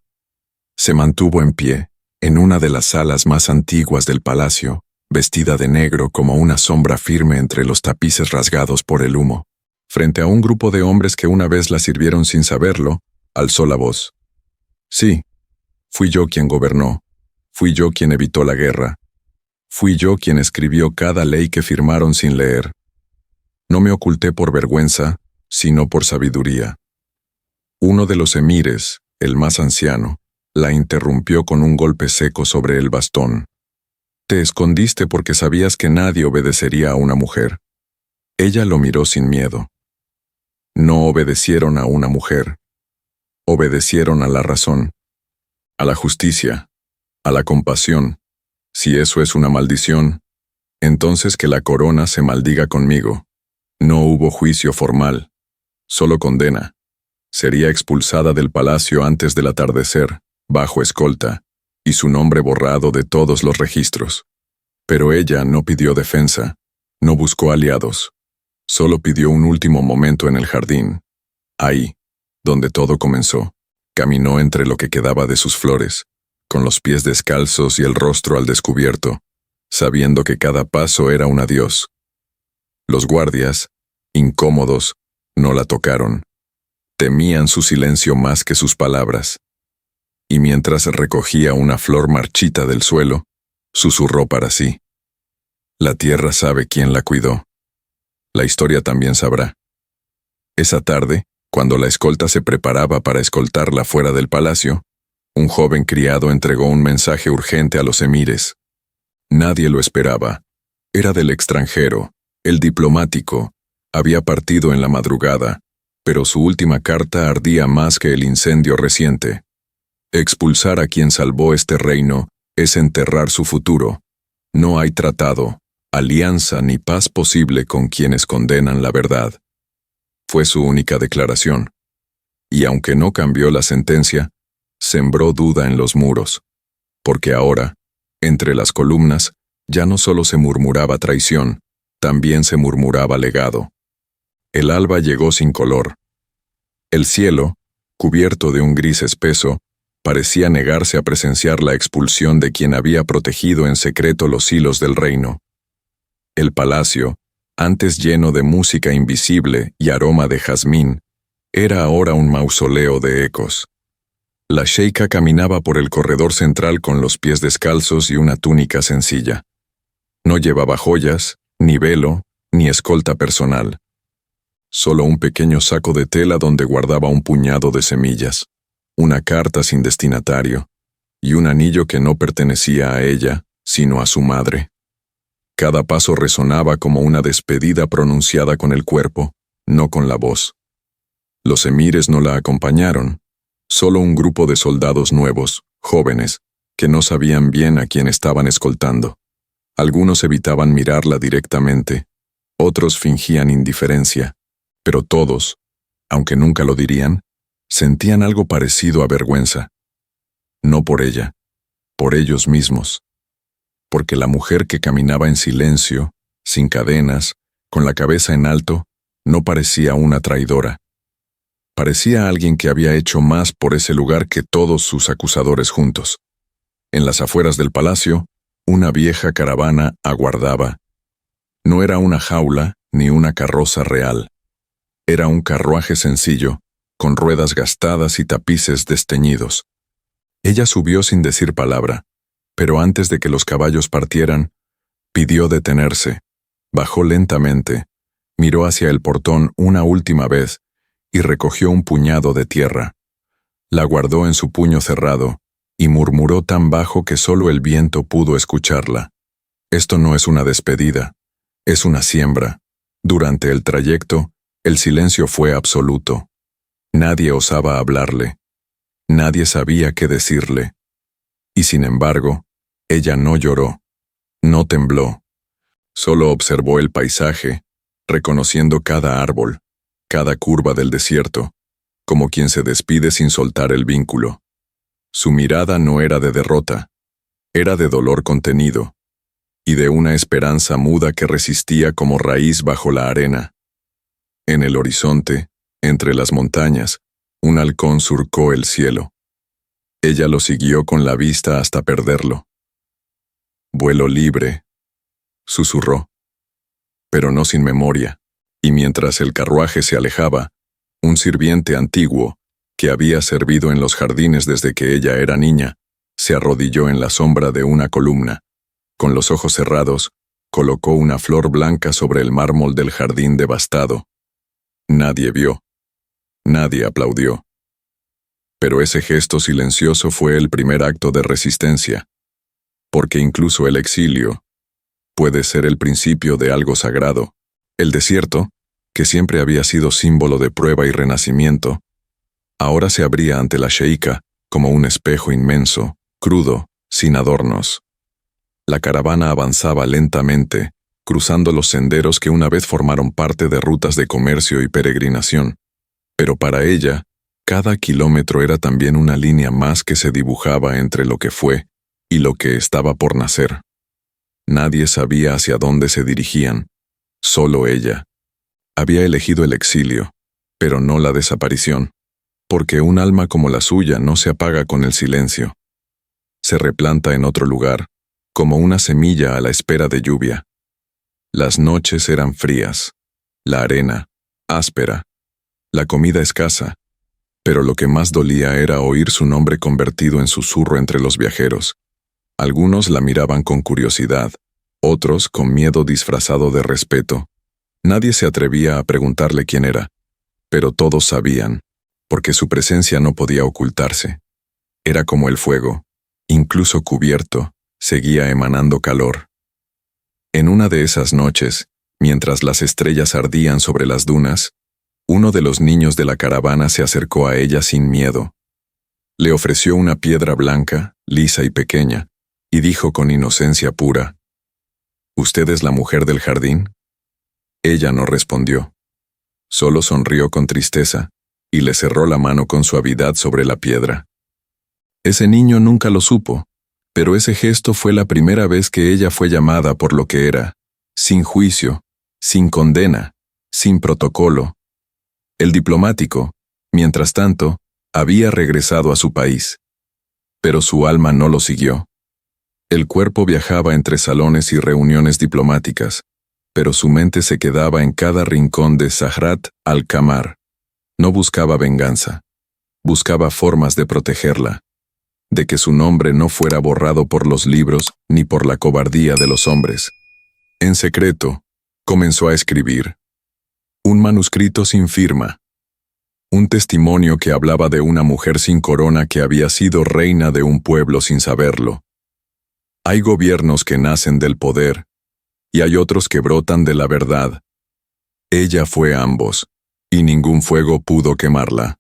Se mantuvo en pie, en una de las salas más antiguas del palacio, vestida de negro como una sombra firme entre los tapices rasgados por el humo. Frente a un grupo de hombres que una vez la sirvieron sin saberlo, alzó la voz. Sí, fui yo quien gobernó, fui yo quien evitó la guerra, fui yo quien escribió cada ley que firmaron sin leer. No me oculté por vergüenza, sino por sabiduría. Uno de los emires, el más anciano, la interrumpió con un golpe seco sobre el bastón. Te escondiste porque sabías que nadie obedecería a una mujer. Ella lo miró sin miedo. No obedecieron a una mujer. Obedecieron a la razón, a la justicia, a la compasión. Si eso es una maldición, entonces que la corona se maldiga conmigo. No hubo juicio formal, solo condena. Sería expulsada del palacio antes del atardecer, bajo escolta, y su nombre borrado de todos los registros. Pero ella no pidió defensa, no buscó aliados, solo pidió un último momento en el jardín. Ahí, donde todo comenzó, caminó entre lo que quedaba de sus flores, con los pies descalzos y el rostro al descubierto, sabiendo que cada paso era un adiós. Los guardias, incómodos, no la tocaron. Temían su silencio más que sus palabras. Y mientras recogía una flor marchita del suelo, susurró para sí. La tierra sabe quién la cuidó. La historia también sabrá. Esa tarde, cuando la escolta se preparaba para escoltarla fuera del palacio, un joven criado entregó un mensaje urgente a los emires. Nadie lo esperaba. Era del extranjero, el diplomático. Había partido en la madrugada, pero su última carta ardía más que el incendio reciente. Expulsar a quien salvó este reino es enterrar su futuro. No hay tratado, alianza ni paz posible con quienes condenan la verdad. Fue su única declaración. Y aunque no cambió la sentencia, sembró duda en los muros. Porque ahora, entre las columnas, ya no solo se murmuraba traición, también se murmuraba legado. El alba llegó sin color. El cielo, cubierto de un gris espeso, parecía negarse a presenciar la expulsión de quien había protegido en secreto los hilos del reino. El palacio, antes lleno de música invisible y aroma de jazmín, era ahora un mausoleo de ecos. La sheika caminaba por el corredor central con los pies descalzos y una túnica sencilla. No llevaba joyas, ni velo, ni escolta personal. Solo un pequeño saco de tela donde guardaba un puñado de semillas, una carta sin destinatario, y un anillo que no pertenecía a ella, sino a su madre. Cada paso resonaba como una despedida pronunciada con el cuerpo, no con la voz. Los emires no la acompañaron, solo un grupo de soldados nuevos, jóvenes, que no sabían bien a quién estaban escoltando. Algunos evitaban mirarla directamente, otros fingían indiferencia, pero todos, aunque nunca lo dirían, sentían algo parecido a vergüenza. No por ella, por ellos mismos. Porque la mujer que caminaba en silencio, sin cadenas, con la cabeza en alto, no parecía una traidora. Parecía alguien que había hecho más por ese lugar que todos sus acusadores juntos. En las afueras del palacio, una vieja caravana aguardaba. No era una jaula ni una carroza real. Era un carruaje sencillo, con ruedas gastadas y tapices desteñidos. Ella subió sin decir palabra, pero antes de que los caballos partieran, pidió detenerse, bajó lentamente, miró hacia el portón una última vez y recogió un puñado de tierra. La guardó en su puño cerrado y murmuró tan bajo que solo el viento pudo escucharla. Esto no es una despedida, es una siembra. Durante el trayecto, el silencio fue absoluto. Nadie osaba hablarle. Nadie sabía qué decirle. Y sin embargo, ella no lloró, no tembló. Solo observó el paisaje, reconociendo cada árbol, cada curva del desierto, como quien se despide sin soltar el vínculo. Su mirada no era de derrota, era de dolor contenido, y de una esperanza muda que resistía como raíz bajo la arena. En el horizonte, entre las montañas, un halcón surcó el cielo. Ella lo siguió con la vista hasta perderlo. «Vuelo libre», susurró, pero no sin memoria, y mientras el carruaje se alejaba, un sirviente antiguo, que había servido en los jardines desde que ella era niña, se arrodilló en la sombra de una columna. Con los ojos cerrados, colocó una flor blanca sobre el mármol del jardín devastado. Nadie vio. Nadie aplaudió. Pero ese gesto silencioso fue el primer acto de resistencia, porque incluso el exilio puede ser el principio de algo sagrado. El desierto, que siempre había sido símbolo de prueba y renacimiento, ahora se abría ante la sheika como un espejo inmenso, crudo, sin adornos. La caravana avanzaba lentamente, cruzando los senderos que una vez formaron parte de rutas de comercio y peregrinación. Pero para ella, cada kilómetro era también una línea más que se dibujaba entre lo que fue y lo que estaba por nacer. Nadie sabía hacia dónde se dirigían, solo ella. Había elegido el exilio, pero no la desaparición, porque un alma como la suya no se apaga con el silencio. Se replanta en otro lugar, como una semilla a la espera de lluvia. Las noches eran frías, la arena, áspera, la comida escasa, pero lo que más dolía era oír su nombre convertido en susurro entre los viajeros. Algunos la miraban con curiosidad, otros con miedo disfrazado de respeto. Nadie se atrevía a preguntarle quién era, pero todos sabían, porque su presencia no podía ocultarse. Era como el fuego, incluso cubierto, seguía emanando calor. En una de esas noches, mientras las estrellas ardían sobre las dunas, uno de los niños de la caravana se acercó a ella sin miedo. Le ofreció una piedra blanca, lisa y pequeña, y dijo con inocencia pura: «¿Usted es la mujer del jardín?». Ella no respondió. Solo sonrió con tristeza, y le cerró la mano con suavidad sobre la piedra. Ese niño nunca lo supo, pero ese gesto fue la primera vez que ella fue llamada por lo que era, sin juicio, sin condena, sin protocolo. El diplomático, mientras tanto, había regresado a su país. pero su alma no lo siguió. El cuerpo viajaba entre salones y reuniones diplomáticas, pero su mente se quedaba en cada rincón de Zahrat al-Qamar. No buscaba venganza, buscaba formas de protegerla, de que su nombre no fuera borrado por los libros ni por la cobardía de los hombres. En secreto, comenzó a escribir. Un manuscrito sin firma. Un testimonio que hablaba de una mujer sin corona que había sido reina de un pueblo sin saberlo. Hay gobiernos que nacen del poder, y hay otros que brotan de la verdad. Ella fue ambos, y ningún fuego pudo quemarla.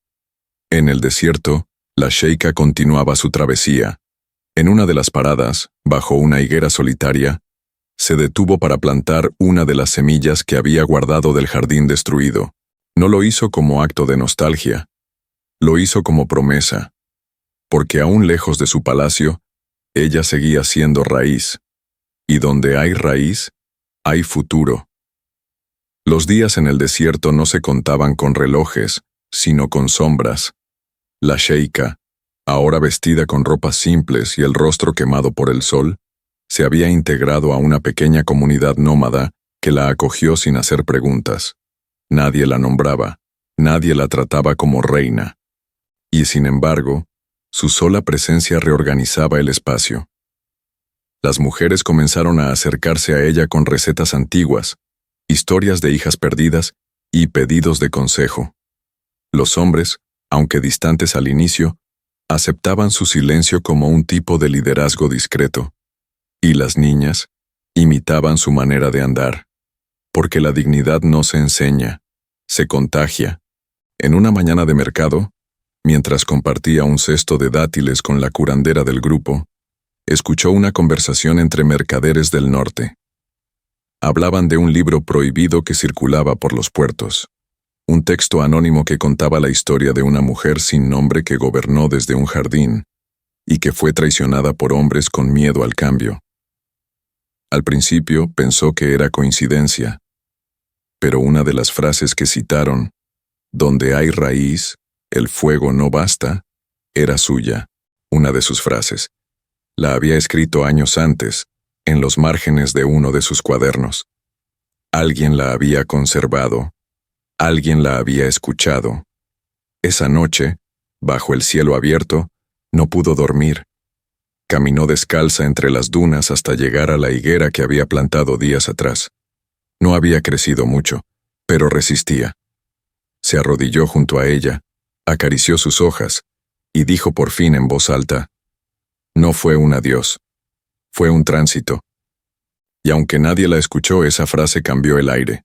En el desierto, la sheika continuaba su travesía. En una de las paradas, bajo una higuera solitaria, se detuvo para plantar una de las semillas que había guardado del jardín destruido. No lo hizo como acto de nostalgia, lo hizo como promesa, porque aún lejos de su palacio, ella seguía siendo raíz, y donde hay raíz, hay futuro. Los días en el desierto no se contaban con relojes, sino con sombras. La sheika, ahora vestida con ropas simples y el rostro quemado por el sol, se había integrado a una pequeña comunidad nómada que la acogió sin hacer preguntas. Nadie la nombraba, nadie la trataba como reina. Y sin embargo, su sola presencia reorganizaba el espacio. Las mujeres comenzaron a acercarse a ella con recetas antiguas, historias de hijas perdidas y pedidos de consejo. Los hombres, aunque distantes al inicio, aceptaban su silencio como un tipo de liderazgo discreto. Y las niñas imitaban su manera de andar. Porque la dignidad no se enseña, se contagia. En una mañana de mercado, mientras compartía un cesto de dátiles con la curandera del grupo, escuchó una conversación entre mercaderes del norte. Hablaban de un libro prohibido que circulaba por los puertos, un texto anónimo que contaba la historia de una mujer sin nombre que gobernó desde un jardín y que fue traicionada por hombres con miedo al cambio. Al principio pensó que era coincidencia, pero una de las frases que citaron, donde hay raíz, el fuego no basta, era suya. Una de sus frases. La había escrito años antes, en los márgenes de uno de sus cuadernos. Alguien la había conservado, alguien la había escuchado. Esa noche, bajo el cielo abierto, no pudo dormir. Caminó descalza entre las dunas hasta llegar a la higuera que había plantado días atrás. No había crecido mucho, pero resistía. Se arrodilló junto a ella, acarició sus hojas, y dijo por fin en voz alta, no fue un adiós, fue un tránsito. Y aunque nadie la escuchó, esa frase cambió el aire,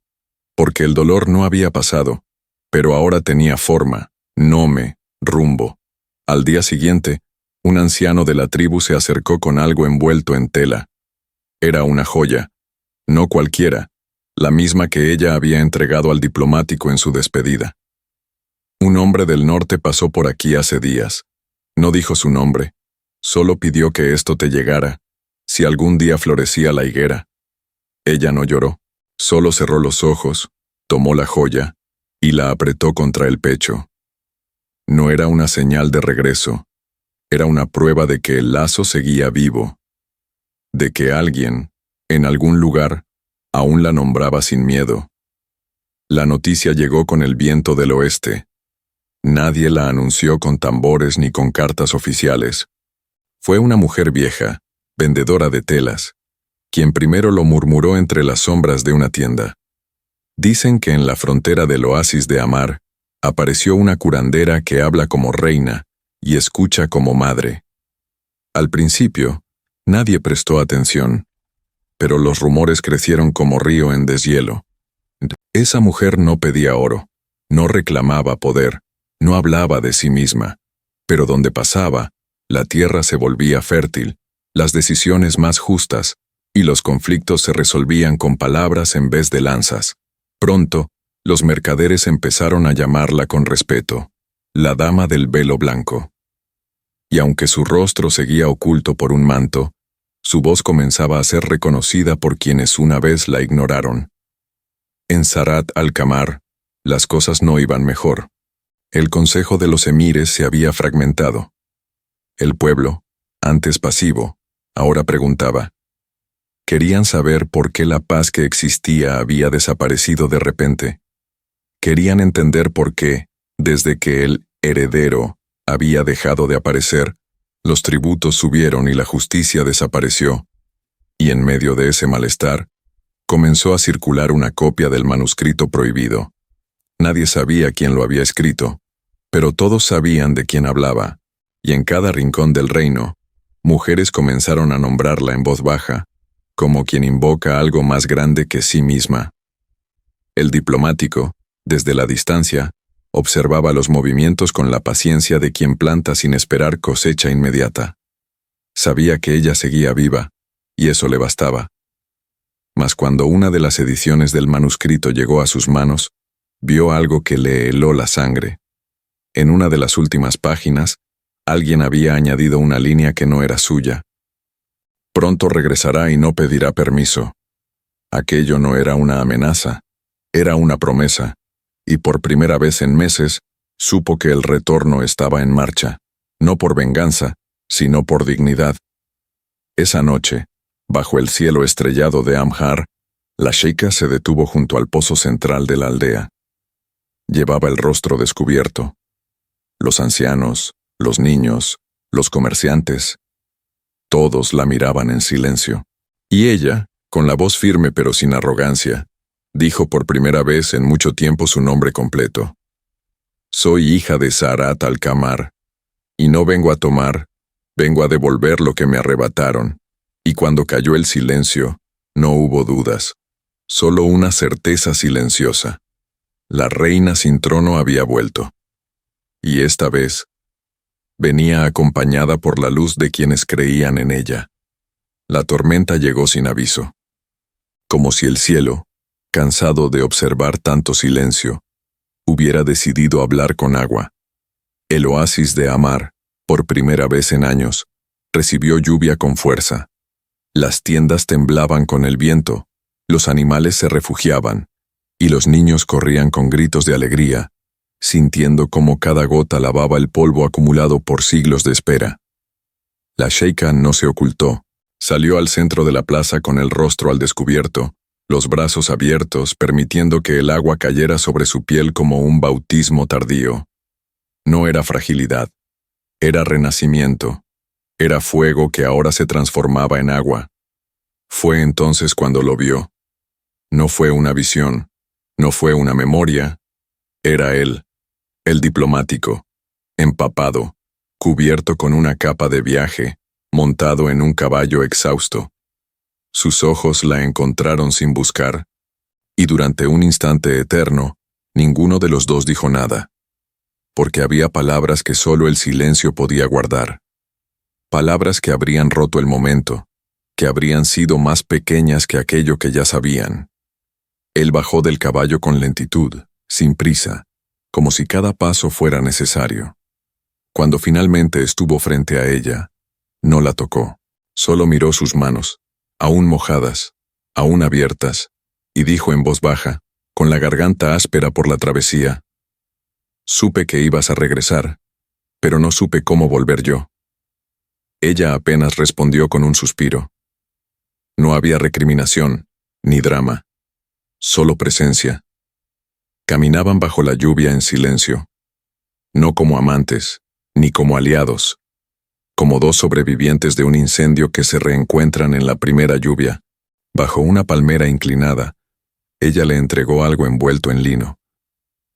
porque el dolor no había pasado, pero ahora tenía forma, nombre, rumbo. Al día siguiente, un anciano de la tribu se acercó con algo envuelto en tela. Era una joya, no cualquiera, la misma que ella había entregado al diplomático en su despedida. Un hombre del norte pasó por aquí hace días. No dijo su nombre, solo pidió que esto te llegara, si algún día florecía la higuera. Ella no lloró, solo cerró los ojos, tomó la joya y la apretó contra el pecho. No era una señal de regreso, era una prueba de que el lazo seguía vivo, de que alguien, en algún lugar, aún la nombraba sin miedo. La noticia llegó con el viento del oeste. Nadie la anunció con tambores ni con cartas oficiales. Fue una mujer vieja, vendedora de telas, quien primero lo murmuró entre las sombras de una tienda. Dicen que en la frontera del oasis de Amar apareció una curandera que habla como reina y escucha como madre. Al principio, nadie prestó atención, pero los rumores crecieron como río en deshielo. Esa mujer no pedía oro, no reclamaba poder, no hablaba de sí misma, pero donde pasaba, la tierra se volvía fértil, las decisiones más justas, y los conflictos se resolvían con palabras en vez de lanzas. Pronto, los mercaderes empezaron a llamarla con respeto, la dama del velo blanco. Y aunque su rostro seguía oculto por un manto, su voz comenzaba a ser reconocida por quienes una vez la ignoraron. En Zahrat al-Qamar, las cosas no iban mejor. El consejo de los emires se había fragmentado. El pueblo, antes pasivo, ahora preguntaba. Querían saber por qué la paz que existía había desaparecido de repente. Querían entender por qué, desde que el heredero había dejado de aparecer, los tributos subieron y la justicia desapareció. Y en medio de ese malestar, comenzó a circular una copia del manuscrito prohibido. Nadie sabía quién lo había escrito, pero todos sabían de quién hablaba, y en cada rincón del reino, mujeres comenzaron a nombrarla en voz baja, como quien invoca algo más grande que sí misma. El diplomático, desde la distancia, observaba los movimientos con la paciencia de quien planta sin esperar cosecha inmediata. Sabía que ella seguía viva, y eso le bastaba. Mas cuando una de las ediciones del manuscrito llegó a sus manos, vio algo que le heló la sangre. En una de las últimas páginas, alguien había añadido una línea que no era suya. Pronto regresará y no pedirá permiso. Aquello no era una amenaza, era una promesa, y por primera vez en meses, supo que el retorno estaba en marcha, no por venganza, sino por dignidad. Esa noche, bajo el cielo estrellado de Amhar, la sheika se detuvo junto al pozo central de la aldea. Llevaba el rostro descubierto. Los ancianos, los niños, los comerciantes, todos la miraban en silencio. Y ella, con la voz firme pero sin arrogancia, dijo por primera vez en mucho tiempo su nombre completo. Soy hija de Saarat al-Kamar, y no vengo a tomar, vengo a devolver lo que me arrebataron. Y cuando cayó el silencio, no hubo dudas, solo una certeza silenciosa. La reina sin trono había vuelto. Y esta vez, venía acompañada por la luz de quienes creían en ella. La tormenta llegó sin aviso. Como si el cielo, cansado de observar tanto silencio, hubiera decidido hablar con agua. El oasis de Amar, por primera vez en años, recibió lluvia con fuerza. Las tiendas temblaban con el viento, los animales se refugiaban, y los niños corrían con gritos de alegría, sintiendo cómo cada gota lavaba el polvo acumulado por siglos de espera. La sheika no se ocultó, salió al centro de la plaza con el rostro al descubierto, los brazos abiertos, permitiendo que el agua cayera sobre su piel como un bautismo tardío. No era fragilidad, era renacimiento, era fuego que ahora se transformaba en agua. Fue entonces cuando lo vio. No fue una visión, no fue una memoria, era él, el diplomático, empapado, cubierto con una capa de viaje, montado en un caballo exhausto. Sus ojos la encontraron sin buscar, y durante un instante eterno, ninguno de los dos dijo nada, porque había palabras que solo el silencio podía guardar. Palabras que habrían roto el momento, que habrían sido más pequeñas que aquello que ya sabían. Él bajó del caballo con lentitud, sin prisa, como si cada paso fuera necesario. Cuando finalmente estuvo frente a ella, no la tocó, solo miró sus manos, aún mojadas, aún abiertas, y dijo en voz baja, con la garganta áspera por la travesía: «Supe que ibas a regresar, pero no supe cómo volver yo». Ella apenas respondió con un suspiro. No había recriminación, ni drama, solo presencia. Caminaban bajo la lluvia en silencio, no como amantes, ni como aliados, como dos sobrevivientes de un incendio que se reencuentran en la primera lluvia. Bajo una palmera inclinada, ella le entregó algo envuelto en lino,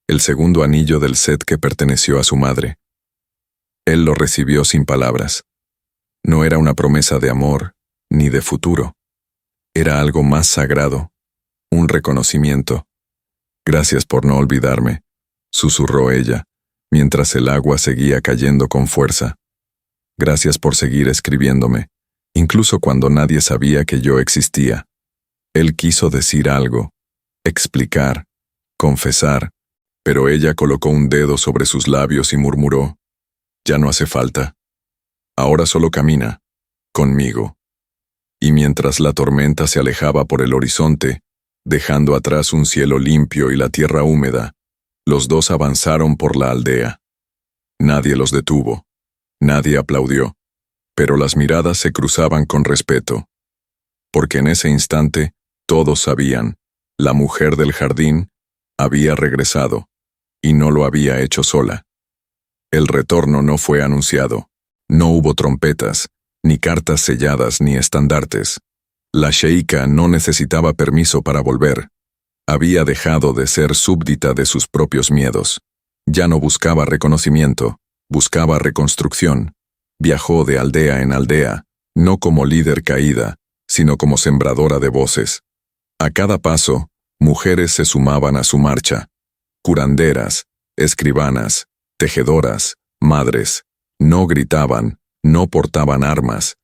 el segundo anillo del set que perteneció a su madre. Él lo recibió sin palabras. No era una promesa de amor, ni de futuro. Era algo más sagrado, un reconocimiento. «Gracias por no olvidarme», susurró ella, mientras el agua seguía cayendo con fuerza. «Gracias por seguir escribiéndome, incluso cuando nadie sabía que yo existía». Él quiso decir algo, explicar, confesar, pero ella colocó un dedo sobre sus labios y murmuró: «Ya no hace falta. Ahora solo camina, conmigo». Y mientras la tormenta se alejaba por el horizonte, dejando atrás un cielo limpio y la tierra húmeda, los dos avanzaron por la aldea. Nadie los detuvo, nadie aplaudió, pero las miradas se cruzaban con respeto. Porque en ese instante, todos sabían, la mujer del jardín había regresado, y no lo había hecho sola. El retorno no fue anunciado. No hubo trompetas, ni cartas selladas, ni estandartes. La sheika no necesitaba permiso para volver. Había dejado de ser súbdita de sus propios miedos. Ya no buscaba reconocimiento, buscaba reconstrucción. Viajó de aldea en aldea, no como líder caída, sino como sembradora de voces. A cada paso, mujeres se sumaban a su marcha. Curanderas, escribanas, tejedoras, madres. No gritaban, no portaban armas.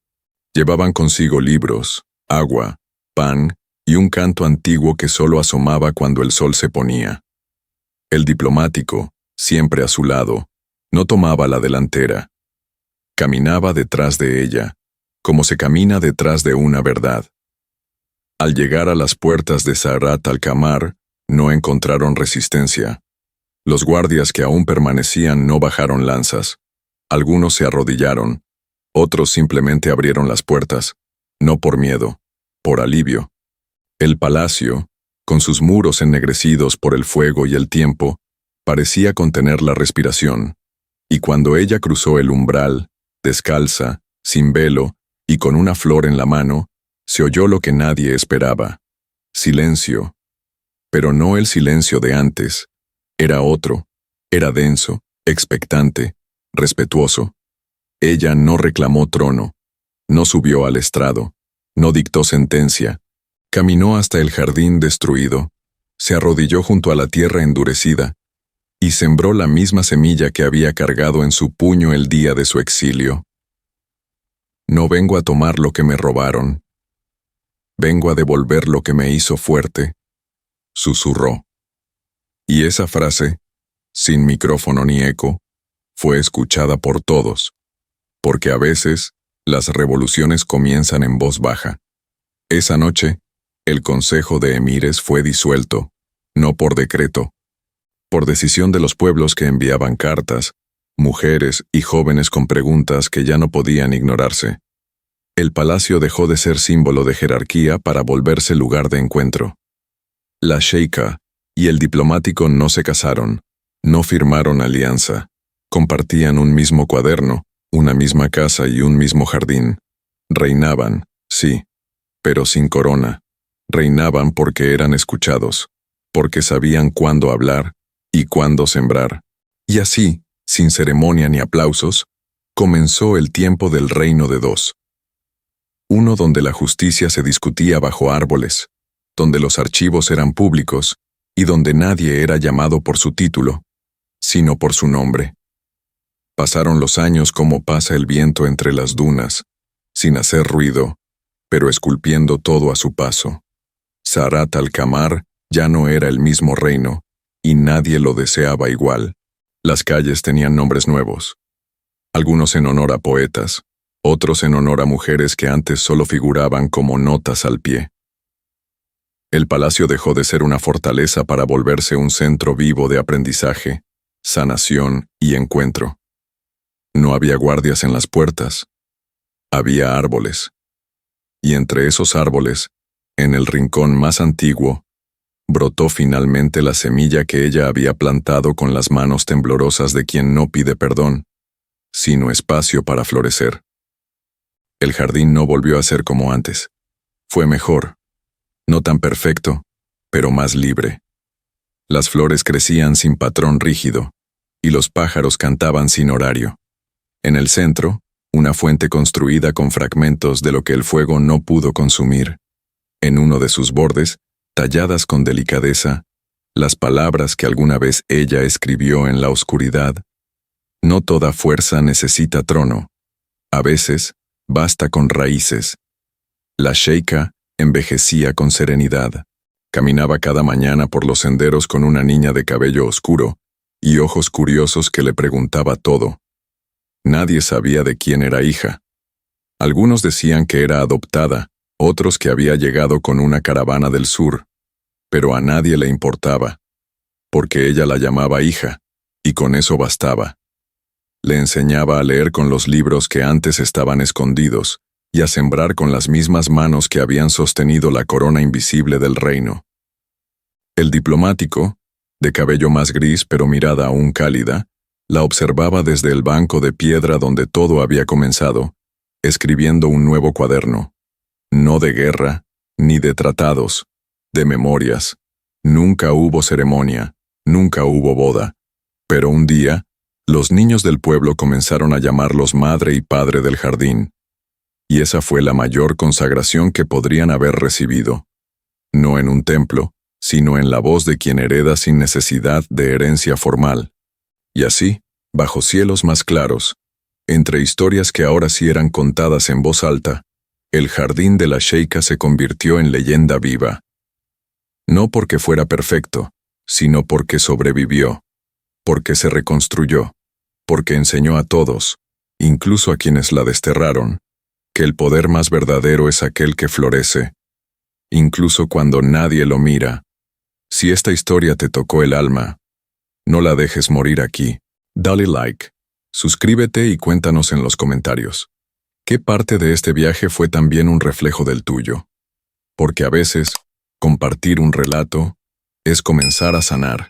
Llevaban consigo libros, agua, pan y un canto antiguo que solo asomaba cuando el sol se ponía. El diplomático, siempre a su lado, no tomaba la delantera. Caminaba detrás de ella, como se camina detrás de una verdad. Al llegar a las puertas de Zahrat al-Kamar, no encontraron resistencia. Los guardias que aún permanecían no bajaron lanzas. Algunos se arrodillaron, otros simplemente abrieron las puertas, no por miedo, por alivio. El palacio, con sus muros ennegrecidos por el fuego y el tiempo, parecía contener la respiración, y cuando ella cruzó el umbral, descalza, sin velo y con una flor en la mano, se oyó lo que nadie esperaba. Silencio. Pero no el silencio de antes. Era otro. Era denso, expectante, respetuoso. Ella no reclamó trono, no subió al estrado, no dictó sentencia. Caminó hasta el jardín destruido, se arrodilló junto a la tierra endurecida y sembró la misma semilla que había cargado en su puño el día de su exilio. No vengo a tomar lo que me robaron. Vengo a devolver lo que me hizo fuerte, susurró. Y esa frase, sin micrófono ni eco, fue escuchada por todos, porque a veces las revoluciones comienzan en voz baja. Esa noche, el Consejo de Emires fue disuelto, no por decreto, por decisión de los pueblos que enviaban cartas, mujeres y jóvenes con preguntas que ya no podían ignorarse. El palacio dejó de ser símbolo de jerarquía para volverse lugar de encuentro. La sheika y el diplomático no se casaron, no firmaron alianza, compartían un mismo cuaderno, una misma casa y un mismo jardín. Reinaban, sí, pero sin corona. Reinaban porque eran escuchados, porque sabían cuándo hablar y cuándo sembrar. Y así, sin ceremonia ni aplausos, comenzó el tiempo del reino de dos. Uno donde la justicia se discutía bajo árboles, donde los archivos eran públicos y donde nadie era llamado por su título, sino por su nombre. Pasaron los años como pasa el viento entre las dunas, sin hacer ruido, pero esculpiendo todo a su paso. Zahrat al-Kamar ya no era el mismo reino, y nadie lo deseaba igual. Las calles tenían nombres nuevos, algunos en honor a poetas, otros en honor a mujeres que antes solo figuraban como notas al pie. El palacio dejó de ser una fortaleza para volverse un centro vivo de aprendizaje, sanación y encuentro. No había guardias en las puertas, había árboles. Y entre esos árboles, en el rincón más antiguo, brotó finalmente la semilla que ella había plantado con las manos temblorosas de quien no pide perdón, sino espacio para florecer. El jardín no volvió a ser como antes. Fue mejor, no tan perfecto, pero más libre. Las flores crecían sin patrón rígido, y los pájaros cantaban sin horario. En el centro, una fuente construida con fragmentos de lo que el fuego no pudo consumir. En uno de sus bordes, talladas con delicadeza, las palabras que alguna vez ella escribió en la oscuridad. No toda fuerza necesita trono. A veces, basta con raíces. La sheika envejecía con serenidad. Caminaba cada mañana por los senderos con una niña de cabello oscuro y ojos curiosos que le preguntaba todo. Nadie sabía de quién era hija. Algunos decían que era adoptada, otros que había llegado con una caravana del sur, pero a nadie le importaba, porque ella la llamaba hija, y con eso bastaba. Le enseñaba a leer con los libros que antes estaban escondidos y a sembrar con las mismas manos que habían sostenido la corona invisible del reino. El diplomático, de cabello más gris pero mirada aún cálida, la observaba desde el banco de piedra donde todo había comenzado, escribiendo un nuevo cuaderno. No de guerra, ni de tratados, de memorias. Nunca hubo ceremonia, nunca hubo boda. Pero un día, los niños del pueblo comenzaron a llamarlos madre y padre del jardín. Y esa fue la mayor consagración que podrían haber recibido. No en un templo, sino en la voz de quien hereda sin necesidad de herencia formal. Y así, bajo cielos más claros, entre historias que ahora sí eran contadas en voz alta, el jardín de la Sheikha se convirtió en leyenda viva. No porque fuera perfecto, sino porque sobrevivió, porque se reconstruyó, porque enseñó a todos, incluso a quienes la desterraron, que el poder más verdadero es aquel que florece, incluso cuando nadie lo mira. Si esta historia te tocó el alma, no la dejes morir aquí. Dale like, suscríbete y cuéntanos en los comentarios. ¿Qué parte de este viaje fue también un reflejo del tuyo? Porque a veces, compartir un relato es comenzar a sanar.